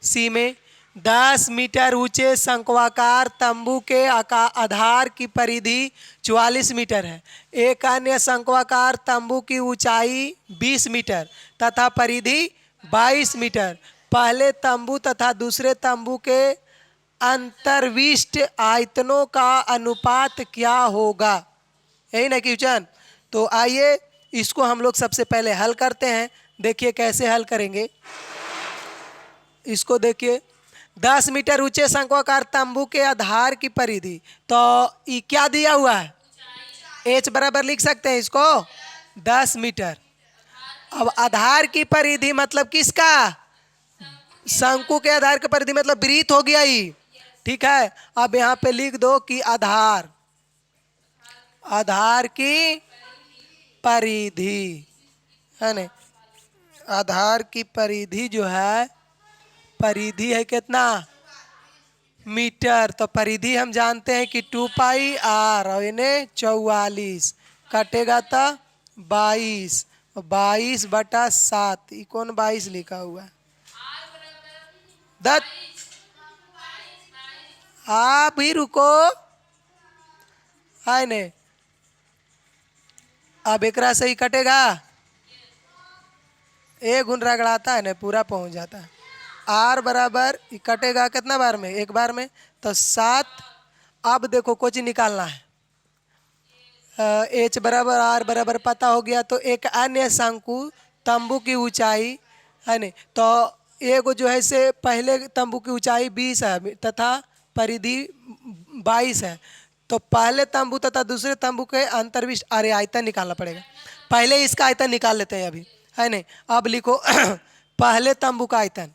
सी में 10 मीटर ऊंचे शंक्वाकार तंबू के आधार की परिधि 44 मीटर है। एक अन्य शंक्वाकार तंबू की ऊंचाई 20 मीटर तथा परिधि 22 मीटर। पहले तंबू तथा दूसरे तंबू के अंतर्विष्ट आयतनों का अनुपात क्या होगा, यही ना क्वेश्चन। तो आइए इसको हम लोग सबसे पहले हल करते हैं। देखिए कैसे हल करेंगे इसको। देखिए 10 मीटर ऊंचे शंक्वाकार तंबू के आधार की परिधि, तो ये क्या दिया हुआ है, एच बराबर लिख सकते हैं इसको 10 मीटर। अब आधार की परिधि मतलब किसका, शंकु के आधार की परिधि मतलब वृत्त हो गया ही, ठीक है। अब यहाँ पे लिख दो कि आधार, आधार की परिधि, है ना। आधार की परिधि जो है, परिधि है कितना, मीटर। तो परिधि हम जानते हैं कि 2 पाई आर और इन्हें 44 कटेगा तो 22, 22/7। ये कौन 22 लिखा हुआ है, दत्त आप भी रुको, है ने। अब एकरा से ही कटेगा, एक गुण रगड़ाता है ना, पूरा पहुंच जाता है। आर बराबर कटेगा कितना बार में, एक बार में, तो 7। अब देखो कुछ निकालना है, एच बराबर आर बराबर पता हो गया। तो एक अन्य शंकु तंबू की ऊंचाई, है न, तो एक जो है से पहले तंबू की ऊंचाई 20 है तथा परिधि 22 है। तो पहले तंबू तथा दूसरे तंबू के अंतर्विष्ट, अरे आयतन निकालना पड़ेगा, पहले इसका आयतन निकाल लेते हैं अभी, है नहीं। अब लिखो पहले तंबू का आयतन,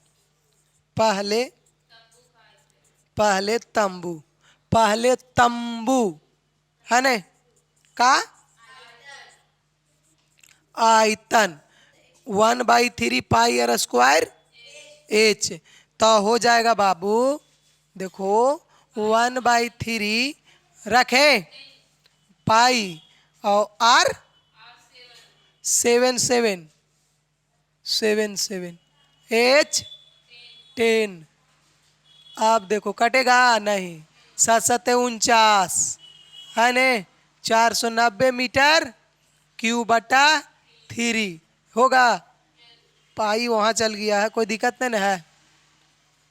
पहले तंबू, पहले तंबू, है ना, का आयतन 1/3 पाई आर स्क्वायर एच। तो हो जाएगा बाबू, देखो 1/3 रखे पाई और आर 7 एच 10। अब देखो कटेगा नहीं, 7 49, है ने, 490 मीटर क्यू बटा 3 होगा। पाई वहाँ चल गया है, कोई दिक्कत नहीं है,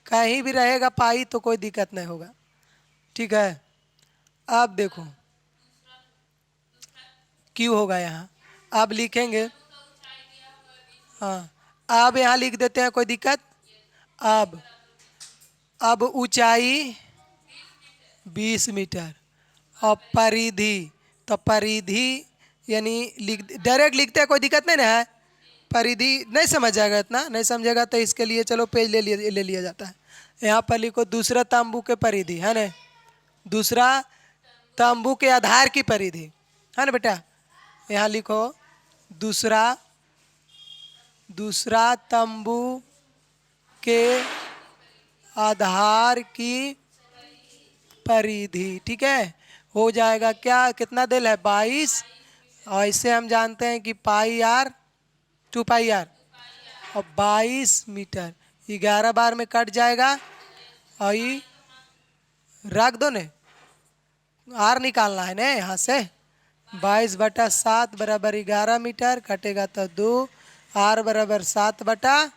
कहीं भी रहेगा पाई तो कोई दिक्कत नहीं होगा, ठीक है। अब देखो क्यू होगा यहाँ, अब लिखेंगे, हाँ अब यहाँ लिख देते हैं, कोई दिक्कत। अब ऊंचाई 20 मीटर और परिधि, तो परिधि यानी डायरेक्ट लिखते हैं, कोई दिक्कत नहीं ना है। परिधि नहीं समझ जाएगा, इतना नहीं समझेगा तो इसके लिए चलो पेज ले लिया जाता है। यहाँ पर लिखो दूसरा तंबू के परिधि, है ना, दूसरा तंबू के आधार की परिधि, है ना बेटा। यहाँ लिखो दूसरा तंबू के आधार की परिधि, ठीक है। हो जाएगा क्या, कितना दिल है 22, और इससे हम जानते हैं कि पाई आर 2 पाई आर और 22 मीटर 11 बार में कट जाएगा और ये रख दो ने आर निकालना है ना यहाँ से 22/7 बराबर 11 मीटर कटेगा तो 2 आर बराबर 7 बटा।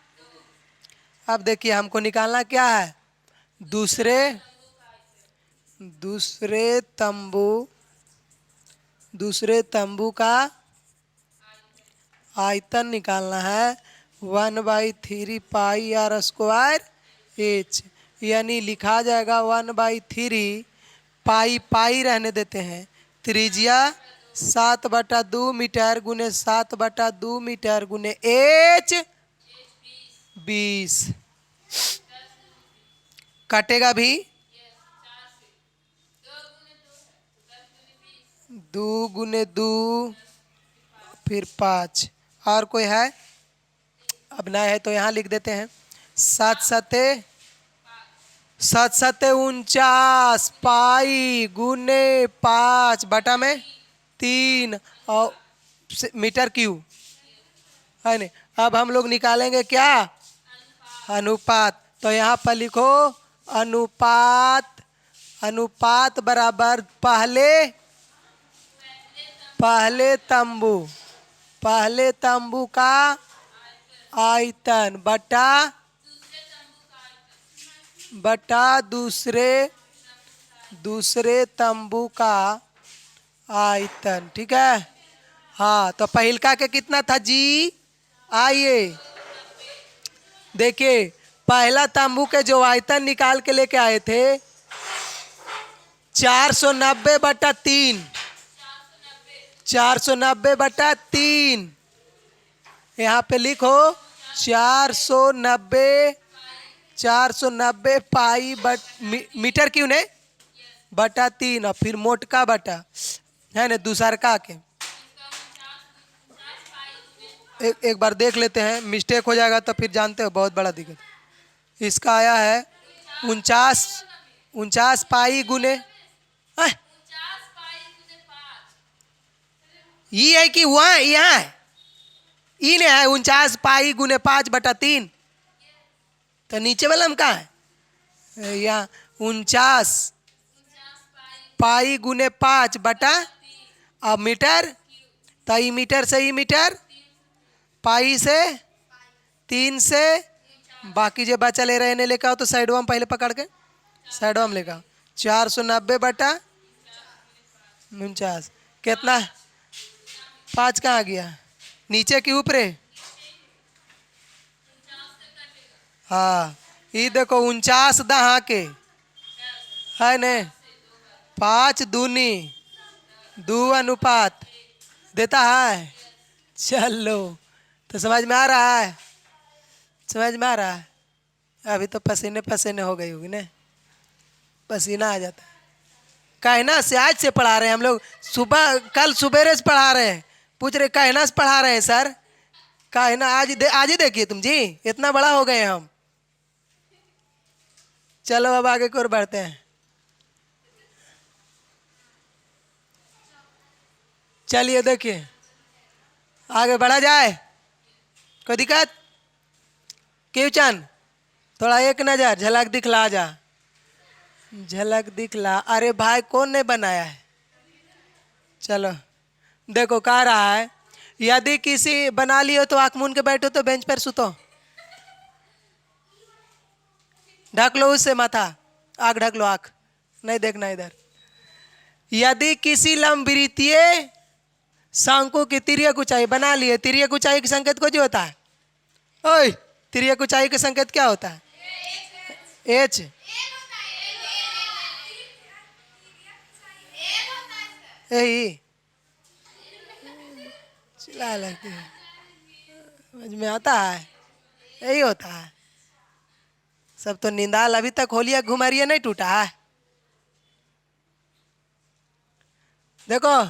अब देखिए हमको निकालना क्या है दूसरे तंबू का आयतन निकालना है 1/3 पाई आर स्क्वायर एच यानी लिखा जाएगा 1/3 पाई पाई रहने देते हैं त्रिज्या 7/2 मीटर गुने 7/2 मीटर गुने एच 20 कटेगा भी 2 गुने 2 फिर 5 और कोई है अब ना है तो यहाँ लिख देते हैं 7 सते 49 पाई गुने 5 बटा में 3 और मीटर क्यूब है नहीं। अब हम लोग निकालेंगे क्या अनुपात तो यहाँ पर लिखो अनुपात बराबर पहले तंबू का आयतन बटा दूसरे तंबू का आयतन। ठीक है हाँ तो पहिलका के कितना था जी आइए देखिए पहला तंबू के जो आयतन निकाल के लेके आए थे 490/3 490/3 यहाँ पे लिखो 490 पाई मीटर क्यों नहीं बटा 3 और फिर मोटका बटा है ना दूसर का के एक बार देख लेते हैं मिस्टेक हो जाएगा तो फिर जानते हो बहुत बड़ा दिक्कत। इसका आया है 49 पाई गुने ये है कि वहाँ यहाँ है ई ने है 49 पाई गुने 5/3 तो नीचे वाला हम कहाँ है यहाँ 49 पाई गुने 5 बटा अब मीटर तो ई मीटर से ई मीटर पाई से 3 से बाकी जो बचा ले रहे लेकर आओ तो साइडवा में पहले पकड़ के साइडवा में लेकर आओ 490/49 कितना 5 कहाँ गया नीचे के ऊपर हाँ ये देखो 49 दहा के है ने 5 दूनी 2 अनुपात देता है। चलो तो समझ में आ रहा है अभी तो पसीने हो गई होगी ना पसीना आ जाता है कहना से आज से पढ़ा रहे हैं हम लोग कल सुबेरे से पढ़ा रहे हैं पूछ रहे कहना से पढ़ा रहे हैं सर कहना आज ही देखिए तुम जी इतना बड़ा हो गए हम। चलो अब आगे की ओर बढ़ते हैं चलिए देखिए आगे बढ़ा जाए कोई दिक्कत क्यों चंद थोड़ा एक नज़र झलक दिखला अरे भाई कौन ने बनाया है चलो देखो कह रहा है यदि किसी बना लियो तो आँख मूंद के बैठो तो बेंच पर सुतो ढक लो उससे माथा आँख ढक लो आँख नहीं देखना इधर। यदि किसी लंबवृत्तीय शंकु की तिर्यक ऊंचाई बना लिए तिर्यक ऊंचाई के संकेत को जो होता है ओए तिर्यक ऊंचाई के संकेत क्या होता है एच यही चिल्ला लगती है समझ में आता है यही होता है सब तो निंदाल अभी तक होलिया घुमरिया नहीं टूटा है। देखो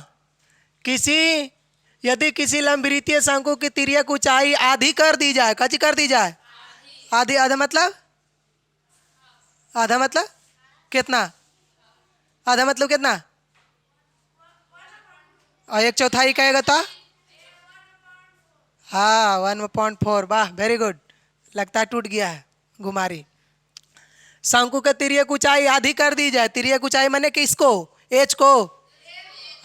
यदि किसी लंबवृत्तीय शंकु की तिर्यक ऊंचाई आधी कर दी जाए कची कर दी जाए आधी आधा मतलब कितना आधा मतलब कितना और 1/4 कहेगा तो हाँ 1.4, वाह वेरी गुड, लगता है टूट गया है घुमारी। शंकु के तिर्यक ऊंचाई आधी कर दी जाए, तिर्यक ऊंचाई माने किसको, एच को,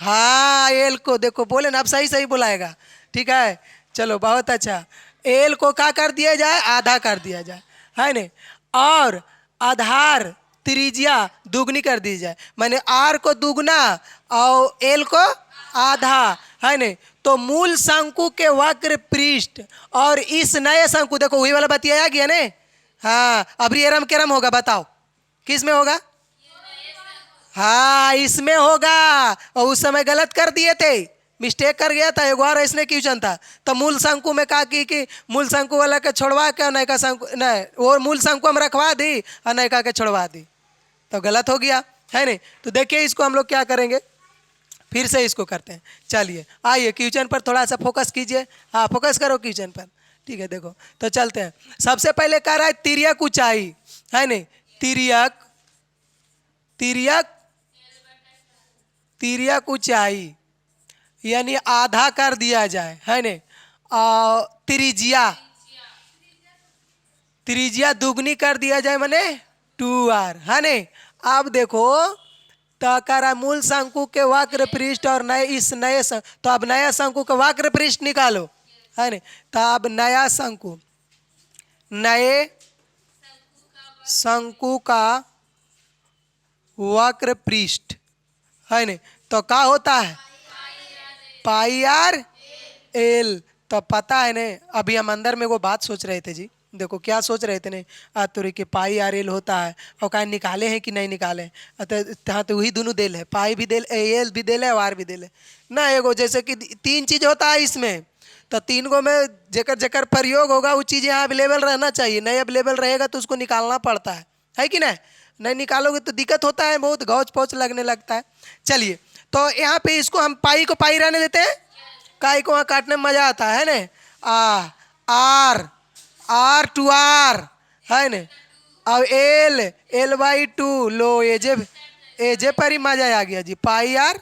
हाँ एल को, देखो बोले ना, अब सही सही बुलाएगा, ठीक है चलो बहुत अच्छा। एल को क्या कर दिया जाए, आधा कर दिया जाए, है न, और आधार त्रिज्या दुगनी कर दी जाए, माने आर को दुगना और एल को आधा, है न। तो मूल शंकु के वक्र पृष्ठ और इस नए शंकु, देखो वही वाला बतियाया गया ने, हाँ अब एरम केरम होगा, बताओ किस में होगा, हाँ इसमें होगा, और उस समय गलत कर दिए थे, मिस्टेक कर गया था, एक बार इसने क्वेश्चन था, तो मूल शंकु में कहा कि मूल शंकु वाला के छोड़वा के नयका शंकु, नहीं वो मूल शंकु हम रखवा दी और नयका के छोड़वा दी, तो गलत हो गया, है नहीं। तो देखिए इसको हम लोग क्या करेंगे, फिर से इसको करते हैं, चलिए आइए क्वेश्चन पर थोड़ा सा फोकस कीजिए, हाँ फोकस करो क्वेश्चन पर, ठीक है देखो तो चलते हैं। सबसे पहले कह रहा है तिर्यक ऊंचाई, है नहीं, तिर्यक तिर्यक तिर्यक ऊंचाई यानी आधा कर दिया जाए, है न, त्रिज्या त्रिज्या दुगनी कर दिया जाए माने 2r, है न। अब देखो तो करा मूल शंकु के वक्र पृष्ठ और नए इस नए तो अब नया शंकु का वक्र पृष्ठ निकालो, है न। तो अब नया शंकु, नए शंकु का वक्र पृष्ठ, है न, तो क्या होता है, पाई आर एल। तो पता है ने, अभी हम अंदर में वो बात सोच रहे थे जी, देखो क्या सोच रहे थे ने, तुरी के पाई आर एल होता है, और कहीं निकाले हैं कि नहीं निकाले, हाँ तो वही दोनों देल है, पाई भी देल, एल भी देल है और आर भी देल है ना। एगो जैसे कि 3 चीज होता है इसमें, तो 3 गो में जेकर जेकर प्रयोग होगा वो चीज़ यहाँ अवेलेबल रहना चाहिए, नहीं अवेलेबल रहेगा तो उसको निकालना पड़ता है कि नहीं, नहीं निकालोगे तो दिक्कत होता है, बहुत गौच पौच लगने लगता है। चलिए तो यहाँ पे इसको हम पाई को पाई रहने देते हैं, काई को वहाँ काटने में मजा आता है न, आर आर टू आर, है न, अब एल एल बाई 2, लो एजे पर ही मजा आ गया जी, पाई आर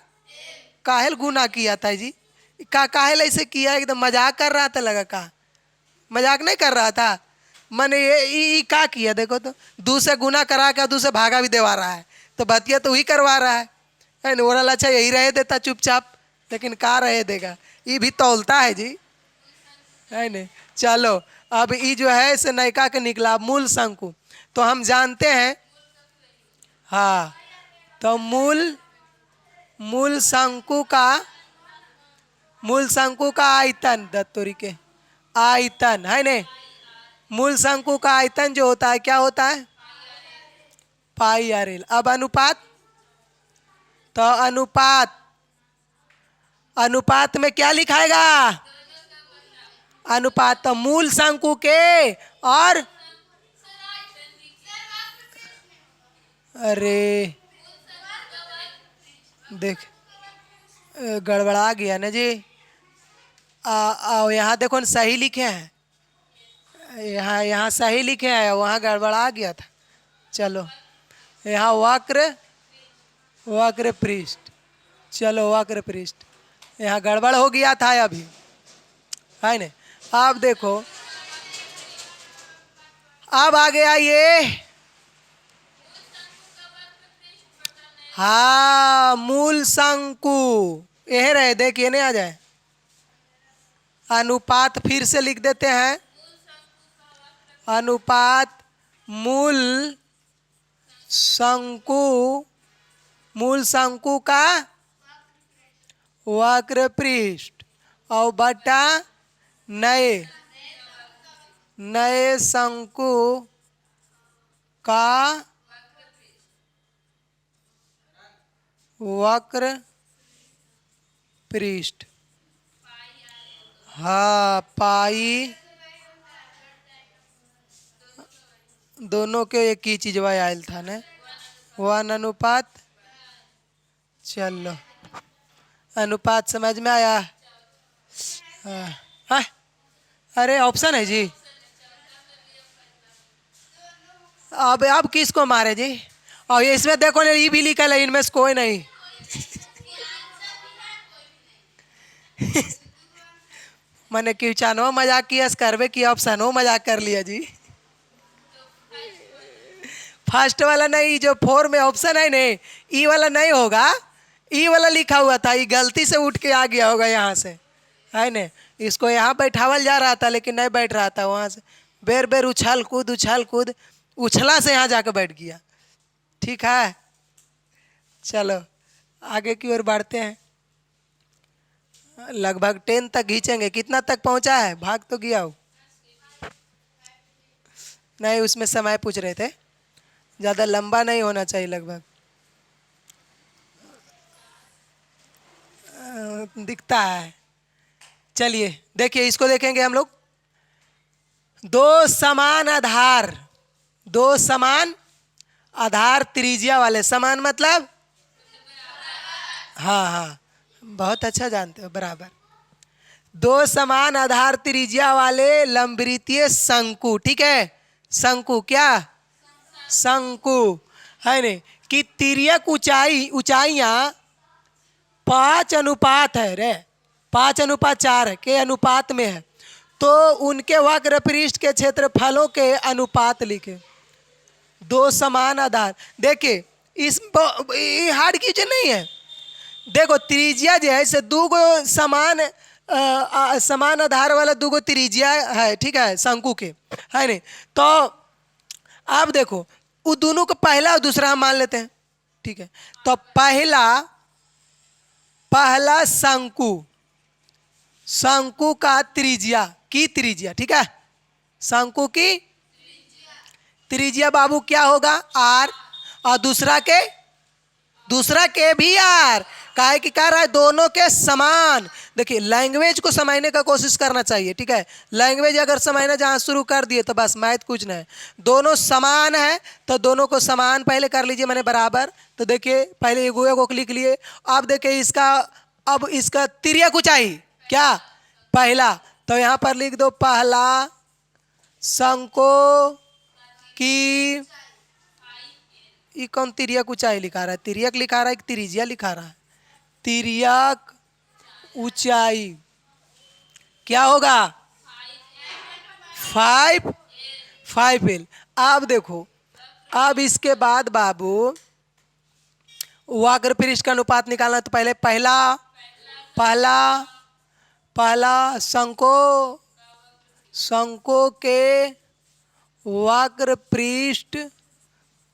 काहेल गुना किया था जी, काहेल ऐसे किया, एकदम मजाक कर रहा था, लगा का मजाक नहीं कर रहा था, मैंने ये क्या किया, देखो तो 2 से गुना करा के 2 से भागा भी देवा रहा है, तो बतिया तो वही करवा रहा है न, ओरल अच्छा यही रहे देता चुपचाप, लेकिन कहाँ रहे देगा, ये भी तौलता है जी, है न। चलो अब ये जो है से नयका के निकला मूल शंकु, तो हम जानते हैं, हाँ तो मूल शंकु का आयतन, दत्तोरी के आयतन, है न, मूल शंकु का आयतन जो होता है क्या होता है, पाई आर एल। अब अनुपात, तो अनुपात में क्या लिखाएगा, अनुपात तो मूल शंकु के और, अरे देख गड़बड़ा गया ना जी, यहाँ देखो सही लिखे हैं, यहाँ सही लिखे हैं, वहाँ गड़बड़ा गया था, चलो यहाँ वक्र पृष्ठ, चलो वक्र पृष्ठ यहाँ गड़बड़ हो गया था अभी, है न। अब देखो अब आ गया ये, हाँ मूल शंकु यह रहे, देखिए नहीं आ जाए, अनुपात फिर से लिख देते हैं, अनुपात मूल शंकु का वक्र पृष्ठ और बटा नए शंकु का वक्र पृष्ठ, हाँ पाई दोनों के एक ही चीज आयल था न, 1 अनुपात, चलो अनुपात समझ में आया, हाँ अरे ऑप्शन है जी, अब किसको मारे जी, और इसमें देखो ना ये भी लिखा है, इनमें से कोई नहीं मैंने क्वेश्चनवा मजाक किया, करवे की ऑप्शनों मजाक कर लिया जी। फर्स्ट वाला नहीं, जो 4 में ऑप्शन है नहीं, ई वाला नहीं होगा। ई वाला लिखा हुआ था, ये गलती से उठ के आ गया होगा यहाँ से, है न। इसको यहाँ बैठावल जा रहा था लेकिन नहीं बैठ रहा था, वहाँ से बेर बेर उछल कूद उछला से यहाँ जाकर बैठ गया। ठीक है, चलो आगे की ओर बढ़ते हैं। लगभग 10 तक खींचेंगे। कितना तक पहुँचा है? भाग तो गया हो। नहीं, उसमें समय पूछ रहे थे, ज़्यादा लंबा नहीं होना चाहिए, लगभग दिखता है। चलिए देखिए, इसको देखेंगे हम लोग। दो समान आधार त्रिज्या वाले, समान मतलब हाँ, बहुत अच्छा जानते हो, बराबर। दो समान आधार त्रिज्या वाले लंबवृत्तीय शंकु, ठीक है, शंकु क्या? शंकु, है नहीं, कि तिर्यक ऊंचाइयां 5 अनुपात है रे, 5:4 के अनुपात में है, तो उनके वक्र पृष्ठ के क्षेत्रफलों के अनुपात लिखे। दो समान आधार, देखिए इस हार्ड कीजिए नहीं है। देखो त्रिज्या जो है से दो गो समान आधार वाला दो गो त्रिज्या है, ठीक है, शंकु के, है नहीं। तो अब देखो वो दोनों को पहला और दूसरा हम मान लेते हैं, ठीक है। तो पहला शंकु का त्रिज्या ठीक है, शंकु की त्रिज्या बाबू क्या होगा? R, और दूसरा के भी R, काहे कि कह रहा है दोनों के समान। देखिए लैंग्वेज को समझने का कोशिश करना चाहिए, ठीक है। लैंग्वेज अगर समझना जहाँ शुरू कर दिए तो बस मैथ कुछ नहीं। दोनों समान है तो दोनों को समान पहले कर लीजिए, मैंने बराबर। तो देखिए पहले एगो को लिख लिए। अब देखिए अब इसका तिर्यक ऊंचाई क्या? पहला, तो यहाँ पर लिख दो पहला शंकु की, ये कौन तिर्यक ऊंचाई लिखा रहा है? तिर्यक लिखा रहा है कि त्रिज्या लिखा रहा है? तिर्यक ऊंचाई क्या होगा? 5L। अब देखो, अब इसके बाद बाबू वक्र पृष्ठ का अनुपात निकालना। तो पहले पहला शंकु के वक्र पृष्ठ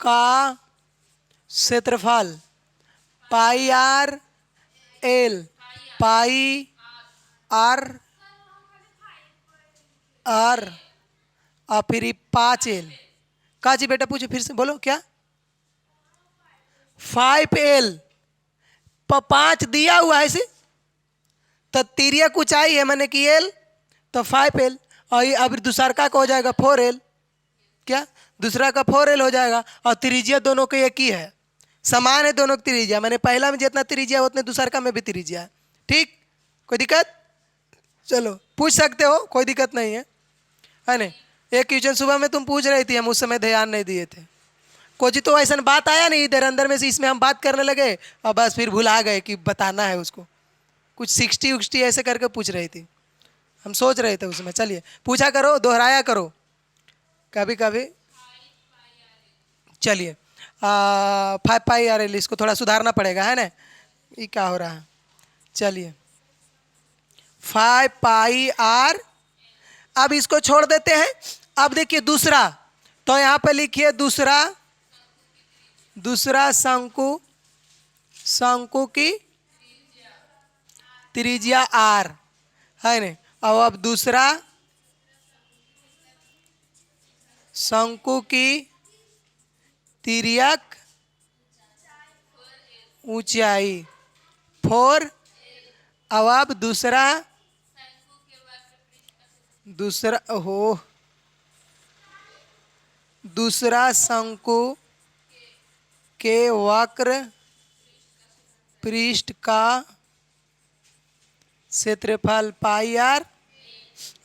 का क्षेत्रफल πr L, πr और फिर 5L का जी बेटा पूछो फिर से, बोलो क्या? 5L 5 दिया हुआ है इसे, तो तिर्यक ऊंचाई है मैंने की L, तो 5L, और ये अब दूसरा का हो जाएगा 4L, क्या? दूसरा का 4L हो जाएगा, और त्रिज्या दोनों के एक ही है, समान है दोनों की त्रिज्या। मैंने पहला में जितना त्रिज्या उतने दूसरा का में भी त्रिज्या है, ठीक? कोई दिक्कत? चलो पूछ सकते हो, कोई दिक्कत नहीं है नहीं। एक क्वेश्चन सुबह में तुम पूछ रही थी, हम उस समय ध्यान नहीं दिए थे। कुछ तो ऐसा बात आया नहीं इधर अंदर में से, इसमें हम बात करने लगे और बस फिर भुला गए कि बताना है उसको। कुछ 60 ऐसे करके पूछ रही थी, हम सोच रहे थे उसमें। चलिए पूछा करो, दोहराया करो कभी कभी। चलिए 5πr L, इसको थोड़ा सुधारना पड़ेगा, है ना? ये क्या हो रहा है? चलिए 5πr, अब इसको छोड़ देते हैं। अब देखिए दूसरा, तो यहाँ पे लिखिए दूसरा शंकु की त्रिज्या R, है ना? और अब दूसरा शंकु की तिर्यक ऊंचाई 4, और अब दूसरा शंकु के वक्र पृष्ठ का क्षेत्रफल πr,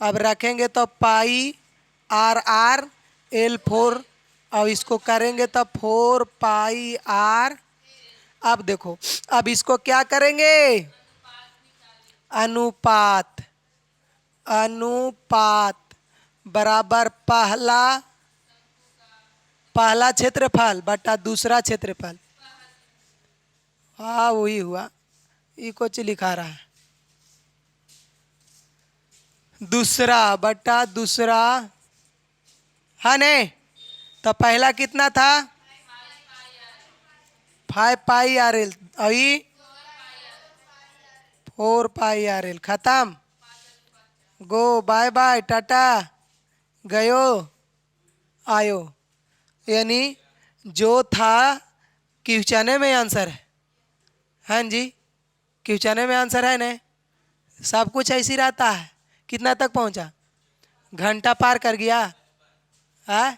अब रखेंगे तो πr L4, अब इसको करेंगे तो 4πr। अब देखो, अब इसको क्या करेंगे? अनुपात अनुपात बराबर पहला क्षेत्रफल बटा दूसरा क्षेत्रफल। हाँ वही हुआ, ये कुछ लिखा रहा है, दूसरा बटा दूसरा है नहीं। तो पहला कितना था 5 पाई आर एल, अभी 4 पाई आर एल। खत्म, गो बाय बाय टाटा, गयो आयो। यानी जो था क्वेश्चन में आंसर है। हाँ जी, क्वेश्चन में आंसर है ना, सब कुछ ऐसे ही रहता है। कितना तक पहुंचा, घंटा पार कर गया। हाँ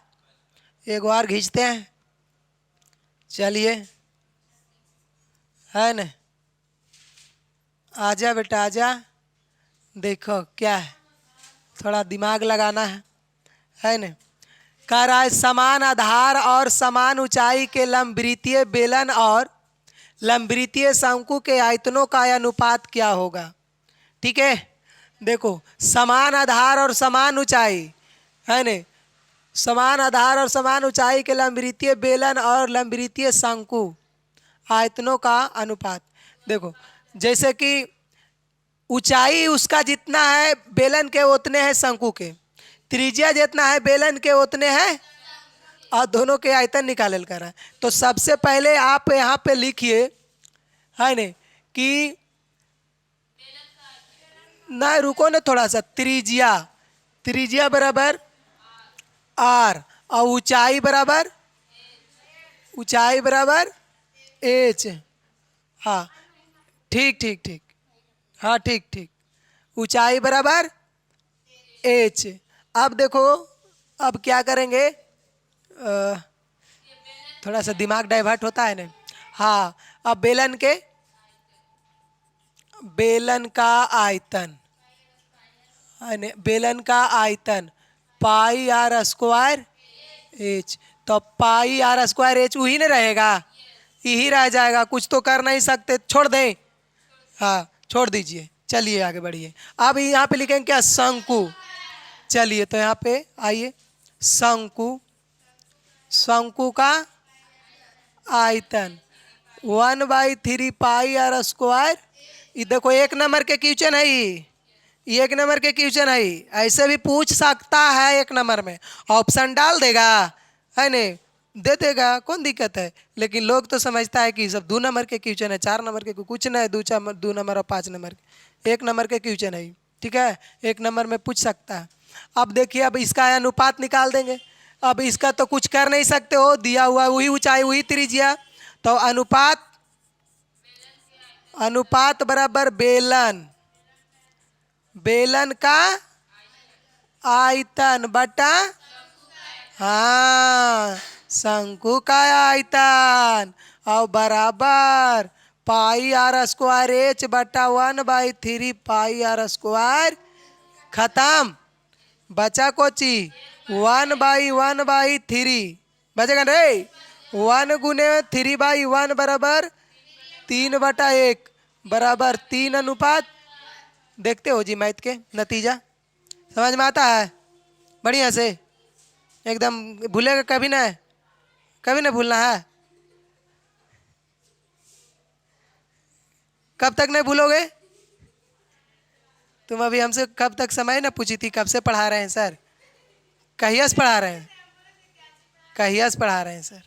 एक बार खींचते हैं, चलिए, है न, आजा बेटा आजा, देखो क्या है, थोड़ा दिमाग लगाना है न। कह रहा है समान आधार और समान ऊंचाई के लंबवृत्तीय बेलन और लंबवृत्तीय शंकु के आयतनों का अनुपात क्या होगा। ठीक है, देखो समान आधार और समान ऊंचाई है न, समान आधार और समान ऊंचाई के लंबवृत्तीय बेलन और लंबवृत्तीय शंकु आयतनों का अनुपात। देखो जैसे कि ऊंचाई उसका जितना है बेलन के उतने हैं शंकु के, त्रिज्या जितना है बेलन के उतने हैं, और दोनों के आयतन निकालल कर रहा है। तो सबसे पहले आप यहाँ पे लिखिए है न कि ना, रुको ना थोड़ा सा, त्रिज्या बराबर आर और ऊंचाई बराबर एच। हाँ ठीक ठीक ठीक, हाँ ठीक ठीक, ऊंचाई बराबर एच। अब देखो अब क्या करेंगे, थोड़ा सा दिमाग डाइवर्ट होता है ना। हाँ अब बेलन का आयतन है ना, बेलन का आयतन पाई आर स्क्वायर एच। तो पाई आर स्क्वायर एच वही नहीं रहेगा, यही रह जाएगा, कुछ तो कर नहीं सकते, छोड़ दें। हाँ छोड़ दीजिए, चलिए आगे बढ़िए। अब यहाँ पे लिखेंगे क्या, शंकु। चलिए तो यहाँ पे आइए, शंकु का आयतन 1/3 पाई आर स्क्वायर। ये देखो एक नंबर के क्वेश्चन है, ये एक नंबर के क्वेश्चन है, ऐसे भी पूछ सकता है। एक नंबर में ऑप्शन डाल देगा है नहीं, दे देगा, कौन दिक्कत है। लेकिन लोग तो समझता है कि सब 2 नंबर के क्वेश्चन है, 4 नंबर के कुछ नहीं, 2 नंबर और 5 नंबर के, 1 नंबर के क्वेश्चन है। ठीक है, 1 नंबर में पूछ सकता है। अब देखिए, अब इसका अनुपात निकाल देंगे। अब इसका तो कुछ कर नहीं सकते हो, दिया हुआ वही ऊंचाई वही त्रिज्या, तो अनुपात बराबर बेलन का आयतन बटा, हाँ शंकु का आयतन, और बराबर पाई आर स्क्वायर एच बटा 1/3 पाई आर स्क्वायर। खत्म, बचा कोची 1/3 बचेगा नहीं, 1 गुने 3/1 बराबर 3/1 बराबर 3 अनुपात। देखते हो जी मैथ के नतीजा, समझ में आता है बढ़िया से, एकदम भूलेगा कभी ना भूलना है। कब तक नहीं भूलोगे तुम, अभी हमसे कब तक समय ना पूछी थी, कब से पढ़ा रहे हैं सर, कहिया से पढ़ा रहे हैं सर,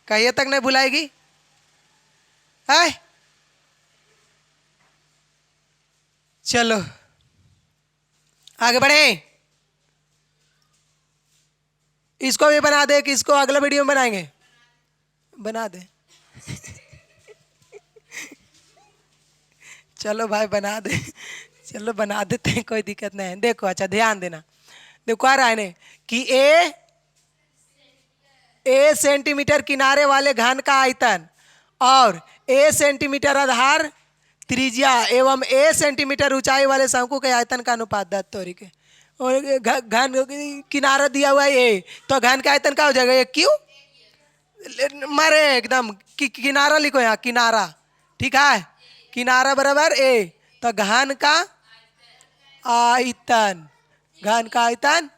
कहिए तक नहीं भुलाएगी है। चलो आगे बढ़े, इसको भी बना दे कि इसको अगला वीडियो में बनाएंगे, बना दे चलो भाई बना दे, चलो बना देते हैं, कोई दिक्कत नहीं है। देखो अच्छा ध्यान देना, देखो आ रहा है ना कि ए सेंटीमीटर किनारे वाले घन का आयतन और ए सेंटीमीटर आधार त्रिज्या एवं ए सेंटीमीटर ऊंचाई वाले शंकु के आयतन का अनुपात दत्तोरी के, और घन किनारा दिया हुआ है ए, तो घन का आयतन क्या हो जाएगा, ये क्यों मारे एकदम किनारा लिखो यहाँ, किनारा। ठीक है, किनारा बराबर ए, तो घन का आयतन, घन का आयतन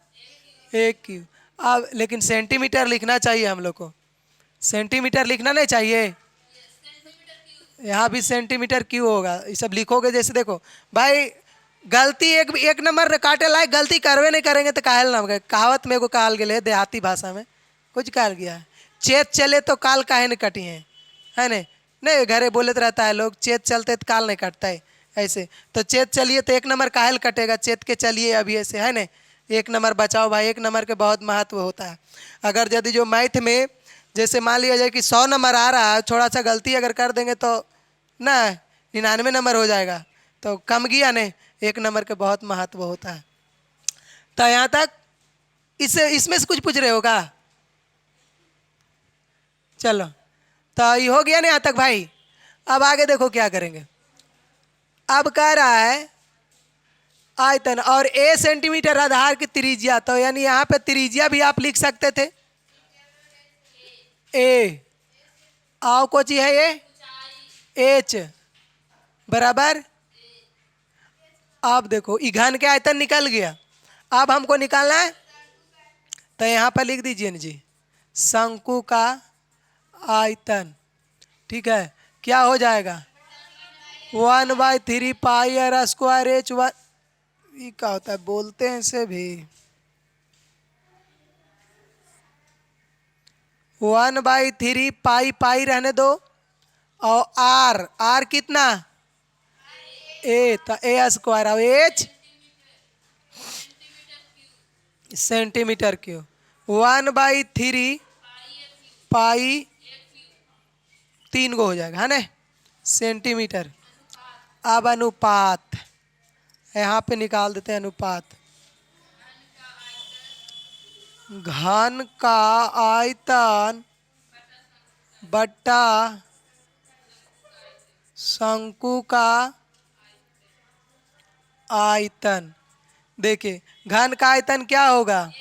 1 क्यू। अब लेकिन सेंटीमीटर लिखना चाहिए हम लोग को, सेंटीमीटर लिखना नहीं चाहिए। यहाँ भी सेंटीमीटर क्यू होगा, ये सब लिखोगे। जैसे देखो भाई, गलती एक नंबर काटे लायक गलती करवे नहीं करेंगे तो काहल ना गए। कहावत में को कहल गए देहाती भाषा में कुछ कहल गया है, चेत चले तो काल काहे नहीं कटी है नहीं। नहीं घरे बोले तो रहता है लोग, चेत चलते तो काल नहीं कटता है ऐसे। तो चेत चलिए तो 1 नंबर काहल कटेगा, चेत के चलिए अभी ऐसे है नहीं। 1 नंबर बचाओ भाई, 1 नंबर के बहुत महत्व होता है। अगर यदि जो मैथ में जैसे मान लिया जाए कि 100 नंबर आ रहा है, थोड़ा सा गलती अगर कर देंगे तो ना 99 नंबर हो जाएगा, तो कम गया नहीं। 1 नंबर के बहुत महत्व होता है। तो यहाँ तक इसमें से कुछ पूछ रहे होगा? चलो तो ये हो गया ना यहाँ तक भाई। अब आगे देखो क्या करेंगे। अब कह रहा है आयतन और a सेंटीमीटर आधार की त्रिज्या, तो यानी यहाँ पे त्रिज्या भी आप लिख सकते थे a, आओ कोची है ये h बराबर। अब देखो ई घन के आयतन निकल गया, अब हमको निकालना है तो यहाँ पर लिख दीजिए ना जी, शंकु का आयतन। ठीक है, क्या हो जाएगा 1/3 पाई r स्क्वायर h 1। ये क्या होता है, बोलते हैं इसे भी 1/3 पाई, पाई रहने दो, और r कितना a, तो a स्क्वायर और h सेंटीमीटर क्यूब। 1/3 पाई 3 गो हो जाएगा है ना सेंटीमीटर। अब अनुपात यहाँ पे निकाल देते हैं अनुपात, घन का आयतन बट्टा शंकु का आयतन। देखिए घन का आयतन क्या होगा,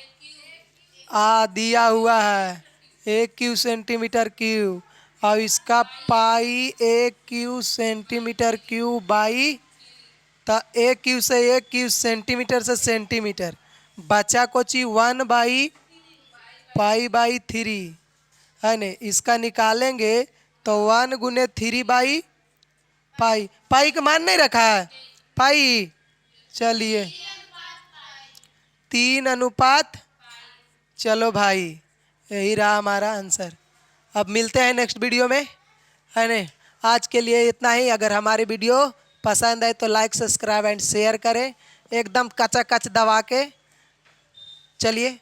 दिया हुआ है 1 क्यू सेंटीमीटर क्यूब, और इसका पाई 1 क्यू सेंटीमीटर क्यूब बाई, तो 1 क्यू से 1 क्यू सेंटीमीटर से सेंटीमीटर बचा कोची 1/पाई/3 है न। इसका निकालेंगे तो 1 गुने 3/पाई, पाई का मान नहीं रखा है पाई। चलिए 3:, चलो भाई यही रहा हमारा आंसर। अब मिलते हैं नेक्स्ट वीडियो में है न। आज के लिए इतना ही। अगर हमारी वीडियो पसंद आए तो लाइक सब्सक्राइब एंड शेयर करें एकदम कचा कच दबा के। चलिए।